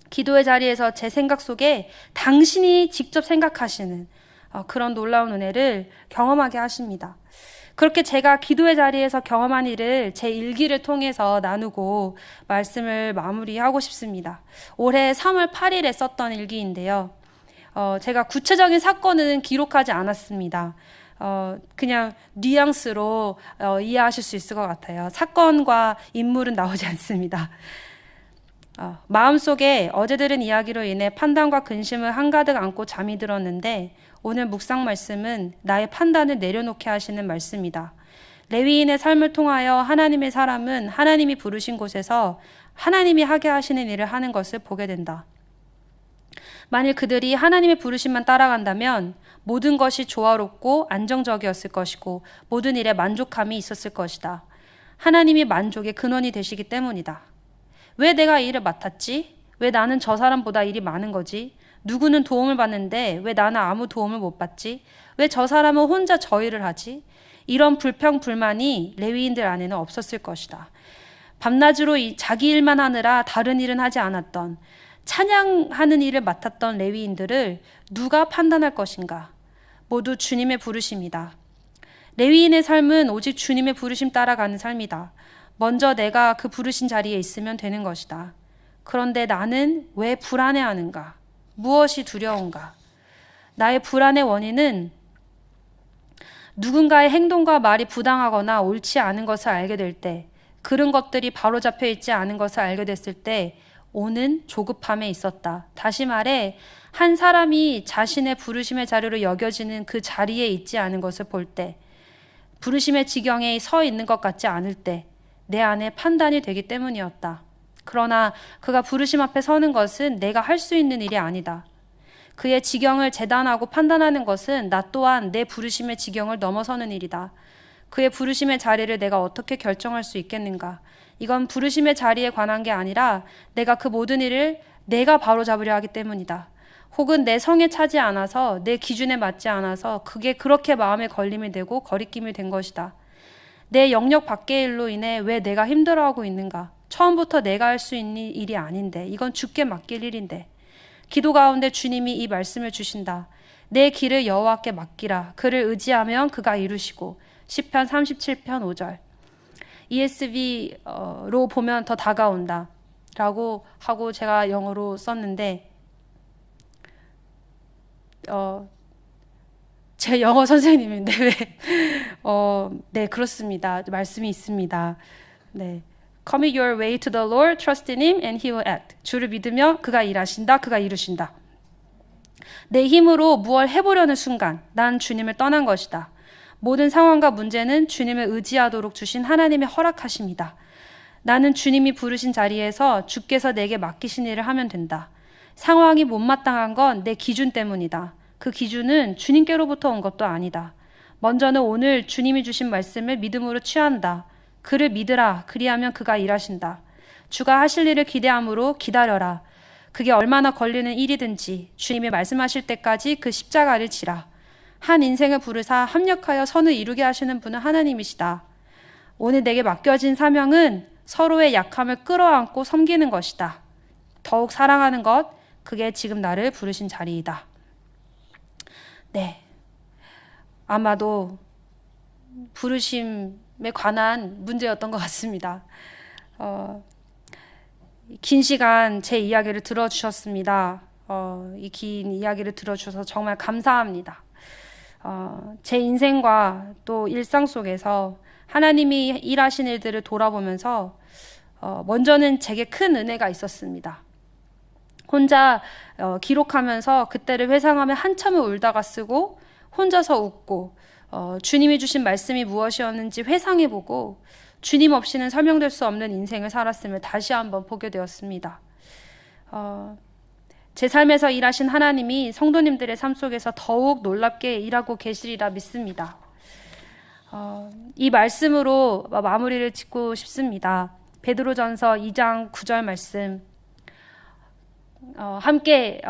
기도의 자리에서 제 생각 속에 당신이 직접 생각하시는 그런 놀라운 은혜를 경험하게 하십니다. 그렇게 제가 기도의 자리에서 경험한 일을 제 일기를 통해서 나누고 말씀을 마무리하고 싶습니다. 올해 3월 8일에 썼던 일기인데요. 제가 구체적인 사건은 기록하지 않았습니다. 그냥 뉘앙스로 이해하실 수 있을 것 같아요. 사건과 인물은 나오지 않습니다. 마음속에 어제 들은 이야기로 인해 판단과 근심을 한가득 안고 잠이 들었는데 오늘 묵상 말씀은 나의 판단을 내려놓게 하시는 말씀이다. 레위인의 삶을 통하여 하나님의 사람은 하나님이 부르신 곳에서 하나님이 하게 하시는 일을 하는 것을 보게 된다. 만일 그들이 하나님의 부르심만 따라간다면 모든 것이 조화롭고 안정적이었을 것이고 모든 일에 만족함이 있었을 것이다. 하나님이 만족의 근원이 되시기 때문이다. 왜 내가 이 일을 맡았지? 왜 나는 저 사람보다 일이 많은 거지? 누구는 도움을 받는데 왜 나는 아무 도움을 못 받지? 왜 저 사람은 혼자 저 일을 하지? 이런 불평, 불만이 레위인들 안에는 없었을 것이다. 밤낮으로 자기 일만 하느라 다른 일은 하지 않았던 찬양하는 일을 맡았던 레위인들을 누가 판단할 것인가? 모두 주님의 부르심이다. 레위인의 삶은 오직 주님의 부르심 따라가는 삶이다. 먼저 내가 그 부르신 자리에 있으면 되는 것이다. 그런데 나는 왜 불안해하는가? 무엇이 두려운가? 나의 불안의 원인은 누군가의 행동과 말이 부당하거나 옳지 않은 것을 알게 될 때, 그런 것들이 바로잡혀 있지 않은 것을 알게 됐을 때 오는 조급함에 있었다. 다시 말해 한 사람이 자신의 부르심의 자리로 여겨지는 그 자리에 있지 않은 것을 볼 때, 부르심의 지경에 서 있는 것 같지 않을 때 내 안에 판단이 되기 때문이었다. 그러나 그가 부르심 앞에 서는 것은 내가 할 수 있는 일이 아니다. 그의 지경을 재단하고 판단하는 것은 나 또한 내 부르심의 지경을 넘어서는 일이다. 그의 부르심의 자리를 내가 어떻게 결정할 수 있겠는가? 이건 부르심의 자리에 관한 게 아니라 내가 그 모든 일을 내가 바로잡으려 하기 때문이다. 혹은 내 성에 차지 않아서 내 기준에 맞지 않아서 그게 그렇게 마음에 걸림이 되고 거리낌이 된 것이다. 내 영역 밖의 일로 인해 왜 내가 힘들어하고 있는가? 처음부터 내가 할 수 있는 일이 아닌데 이건 주께 맡길 일인데 기도 가운데 주님이 이 말씀을 주신다. 내 길을 여호와께 맡기라. 그를 의지하면 그가 이루시고 시편 37편 5절 ESV로 보면 더 다가온다 라고 하고 제가 영어로 썼는데 제 영어 선생님인데 왜 네, 그렇습니다. 말씀이 있습니다. 네. Commit your way to the Lord, trust in Him, and He will act. 주를 믿으며 그가 일하신다, 그가 이루신다. 내 힘으로 무엇을 해보려는 순간 난 주님을 떠난 것이다. 모든 상황과 문제는 주님을 의지하도록 주신 하나님의 허락하십니다. 나는 주님이 부르신 자리에서 주께서 내게 맡기신 일을 하면 된다. 상황이 못마땅한 건 내 기준 때문이다. 그 기준은 주님께로부터 온 것도 아니다. 먼저는 오늘 주님이 주신 말씀을 믿음으로 취한다. 그를 믿으라. 그리하면 그가 일하신다. 주가 하실 일을 기대함으로 기다려라. 그게 얼마나 걸리는 일이든지 주님이 말씀하실 때까지 그 십자가를 지라. 한 인생을 부르사 합력하여 선을 이루게 하시는 분은 하나님이시다. 오늘 내게 맡겨진 사명은 서로의 약함을 끌어안고 섬기는 것이다. 더욱 사랑하는 것, 그게 지금 나를 부르신 자리이다. 네, 아마도 부르심에 관한 문제였던 것 같습니다. 긴 시간 제 이야기를 들어주셨습니다. 이 긴 이야기를 들어주셔서 정말 감사합니다. 제 인생과 또 일상 속에서 하나님이 일하신 일들을 돌아보면서 먼저는 제게 큰 은혜가 있었습니다. 혼자 기록하면서 그때를 회상하며 한참을 울다가 쓰고 혼자서 웃고 주님이 주신 말씀이 무엇이었는지 회상해보고 주님 없이는 설명될 수 없는 인생을 살았음을 다시 한번 보게 되었습니다. 제 삶에서 일하신 하나님이 성도님들의 삶 속에서 더욱 놀랍게 일하고 계시리라 믿습니다. 이 말씀으로 마무리를 짓고 싶습니다. 베드로전서 2장 9절 말씀 함께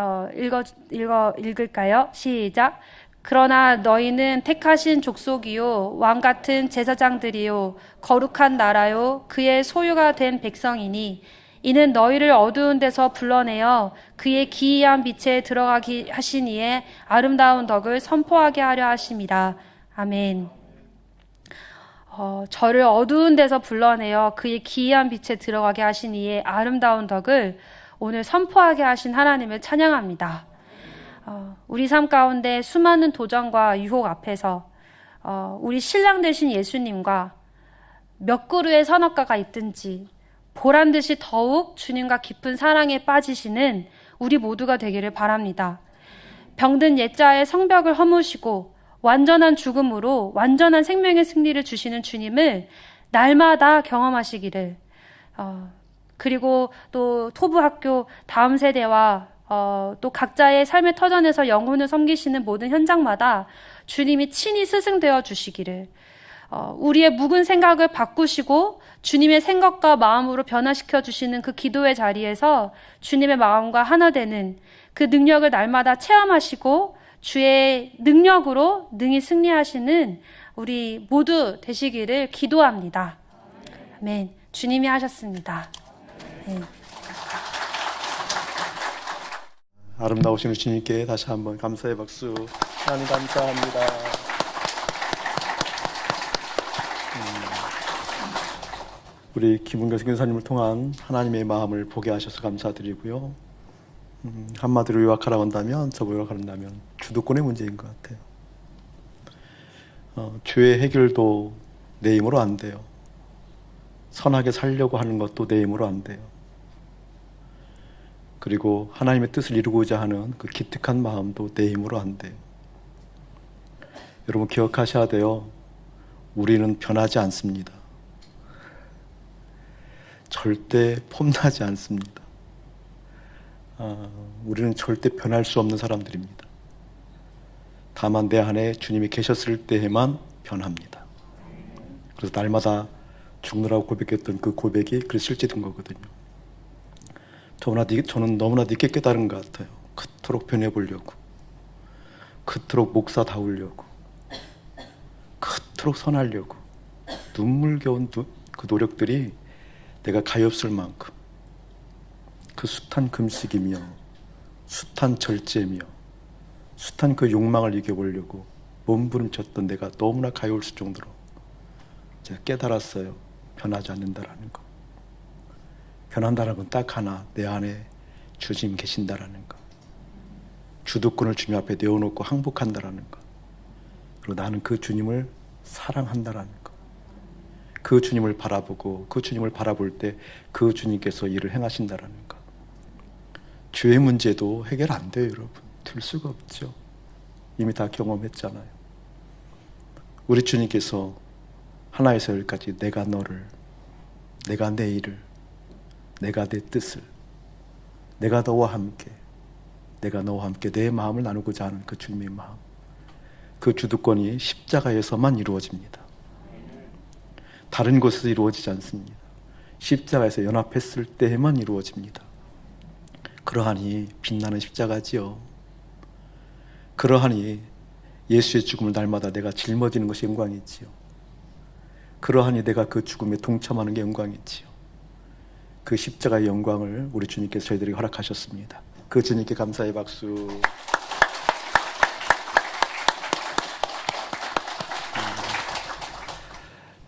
읽을까요? 시작. 그러나 너희는 택하신 족속이요 왕 같은 제사장들이요 거룩한 나라요 그의 소유가 된 백성이니 이는 너희를 어두운 데서 불러내어 그의 기이한 빛에 들어가게 하시니에 아름다운 덕을 선포하게 하려 하심이라. 아멘. 저를 어두운 데서 불러내어 그의 기이한 빛에 들어가게 하시니에 아름다운 덕을 오늘 선포하게 하신 하나님을 찬양합니다. 우리 삶 가운데 수많은 도전과 유혹 앞에서 우리 신랑 되신 예수님과 몇 그루의 선악과가 있든지 보란 듯이 더욱 주님과 깊은 사랑에 빠지시는 우리 모두가 되기를 바랍니다. 병든 옛자의 성벽을 허무시고 완전한 죽음으로 완전한 생명의 승리를 주시는 주님을 날마다 경험하시기를 그리고 또 토부학교 다음 세대와 또 각자의 삶의 터전에서 영혼을 섬기시는 모든 현장마다 주님이 친히 스승되어 주시기를 우리의 묵은 생각을 바꾸시고 주님의 생각과 마음으로 변화시켜 주시는 그 기도의 자리에서 주님의 마음과 하나 되는 그 능력을 날마다 체험하시고 주의 능력으로 능히 승리하시는 우리 모두 되시기를 기도합니다. 아멘. 주님이 하셨습니다. 네. 아름다우신 주님께 다시 한번 감사의 박수. 하나님 감사합니다. 우리 김은교 선교사님을 통한 하나님의 마음을 보게 하셔서 감사드리고요. 한마디로 요약하라고 한다면, 저거 요약한다면 주도권의 문제인 것 같아요. 죄의 해결도 내 힘으로 안 돼요. 선하게 살려고 하는 것도 내 힘으로 안 돼요. 그리고 하나님의 뜻을 이루고자 하는 그 기특한 마음도 내 힘으로 안 돼요. 여러분 기억하셔야 돼요. 우리는 변하지 않습니다. 절대 폼나지 않습니다. 우리는 절대 변할 수 없는 사람들입니다. 다만 내 안에 주님이 계셨을 때에만 변합니다. 그래서 날마다 죽느라고 고백했던 그 고백이 그래서 실제 된 거거든요. 저는 너무나 늦게 깨달은 것 같아요. 그토록 변해보려고, 그토록 목사다우려고, 그토록 선하려고 눈물겨운 그 노력들이 내가 가엾을 만큼 그 숱한 금식이며 숱한 절제며 숱한 그 욕망을 이겨보려고 몸부림쳤던 내가 너무나 가엾을 정도로 제가 깨달았어요. 변하지 않는다라는 거. 변한다는 건 딱 하나, 내 안에 주님 계신다라는 거. 주도권을 주님 앞에 내어놓고 항복한다라는 거. 그리고 나는 그 주님을 사랑한다라는 거. 그 주님을 바라보고 그 주님을 바라볼 때 그 주님께서 일을 행하신다라는 것. 죄의 문제도 해결 안 돼요, 여러분. 될 수가 없죠. 이미 다 경험했잖아요. 우리 주님께서 하나에서 열까지 내가 너를, 내가 내 일을, 내가 내 뜻을, 내가 너와 함께, 내가 너와 함께 내 마음을 나누고자 하는 그 주님의 마음, 그 주도권이 십자가에서만 이루어집니다. 다른 곳에서 이루어지지 않습니다. 십자가에서 연합했을 때에만 이루어집니다. 그러하니 빛나는 십자가지요. 그러하니 예수의 죽음을 날마다 내가 짊어지는 것이 영광이지요. 그러하니 내가 그 죽음에 동참하는 게 영광이지요. 그 십자가의 영광을 우리 주님께서 저희들에게 허락하셨습니다. 그 주님께 감사의 박수.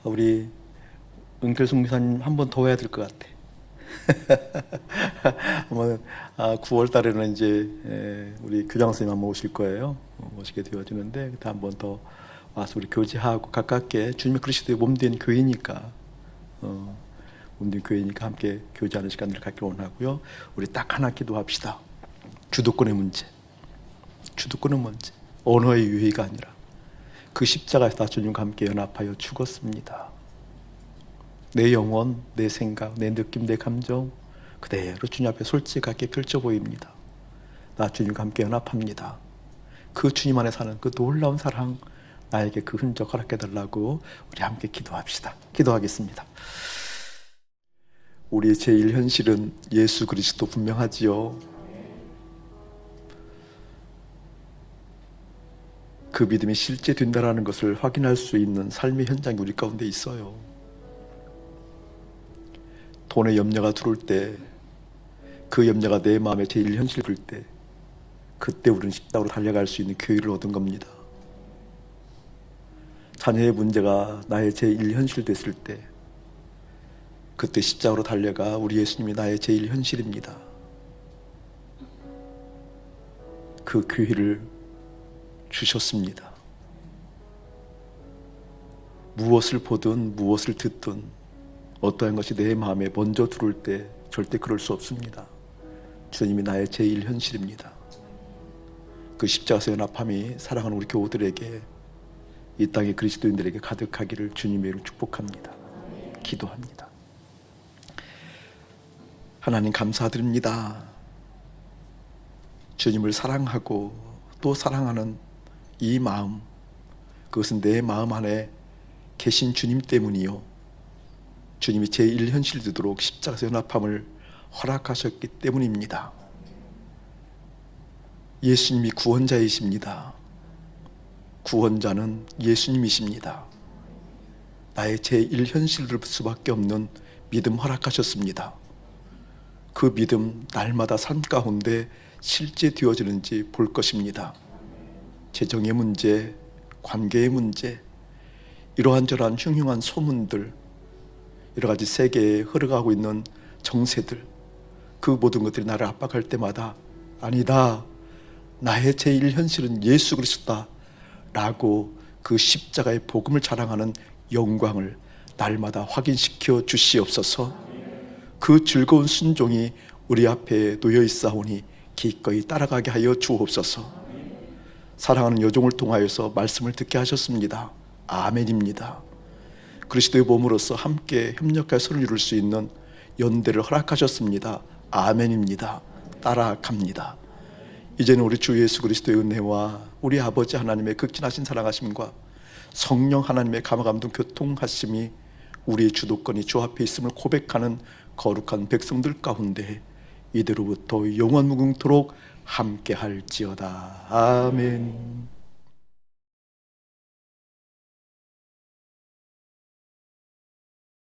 우리 은결숙 목사님 한 번 더 해야 될 것 같아. 한번 9월 달에는 이제 우리 교장 선생님 한번 오실 거예요. 오시게 되어지는데 그때 한 번 더 와서 우리 교제하고 가깝게 주님의 그리스도의 몸된 교회니까 몸된 교회니까 함께 교제하는 시간들을 갖기를 원하고요. 우리 딱 하나 기도합시다. 주도권의 문제, 주도권의 문제, 언어의 유희가 아니라 그 십자가에서 주님과 함께 연합하여 죽었습니다. 내 영혼, 내 생각, 내 느낌, 내 감정 그대로 주님 앞에 솔직하게 펼쳐 보입니다. 나 주님과 함께 연합합니다. 그 주님 안에 사는 그 놀라운 사랑 나에게 그 흔적 허락해달라고 우리 함께 기도합시다. 기도하겠습니다. 우리의 제1현실은 예수 그리스도 분명하지요. 그 믿음이 실제 된다는 것을 확인할 수 있는 삶의 현장이 우리 가운데 있어요. 돈의 염려가 들어올 때, 그 염려가 내 마음에 제1현실 될 때, 그때 우리는 십자가로 달려갈 수 있는 교회를 얻은 겁니다. 자녀의 문제가 나의 제1현실 됐을 때, 그때 십자가로 달려가 우리 예수님이 나의 제1현실입니다. 그 교회를 주셨습니다. 무엇을 보든 무엇을 듣든 어떠한 것이 내 마음에 먼저 들어올 때 절대 그럴 수 없습니다. 주님이 나의 제1현실입니다. 그 십자가에서 연합함이 사랑하는 우리 교우들에게 이 땅의 그리스도인들에게 가득하기를 주님의 이름으로 축복합니다. 기도합니다. 하나님 감사드립니다. 주님을 사랑하고 또 사랑하는 이 마음, 그것은 내 마음 안에 계신 주님 때문이요, 주님이 제1현실 되도록 십자가에서 연합함을 허락하셨기 때문입니다. 예수님이 구원자이십니다. 구원자는 예수님이십니다. 나의 제1현실 될 수밖에 없는 믿음 허락하셨습니다. 그 믿음 날마다 삶 가운데 실제 되어지는지 볼 것입니다. 재정의 문제, 관계의 문제, 이러한저러한 흉흉한 소문들, 여러 가지 세계에 흐르고 있는 정세들, 그 모든 것들이 나를 압박할 때마다 아니다, 나의 제1현실은 예수 그리스도다 라고 그 십자가의 복음을 자랑하는 영광을 날마다 확인시켜 주시옵소서. 그 즐거운 순종이 우리 앞에 놓여 있사오니 기꺼이 따라가게 하여 주옵소서. 사랑하는 여종을 통하여서 말씀을 듣게 하셨습니다. 아멘입니다. 그리스도의 몸으로서 함께 협력하여 서로 이룰 수 있는 연대를 허락하셨습니다. 아멘입니다. 따라갑니다. 이제는 우리 주 예수 그리스도의 은혜와 우리 아버지 하나님의 극진하신 사랑하심과 성령 하나님의 감화감동 교통하심이 우리의 주도권이 주 앞에 있음을 고백하는 거룩한 백성들 가운데 이대로부터 영원무궁토록 함께 할지어다. 아멘.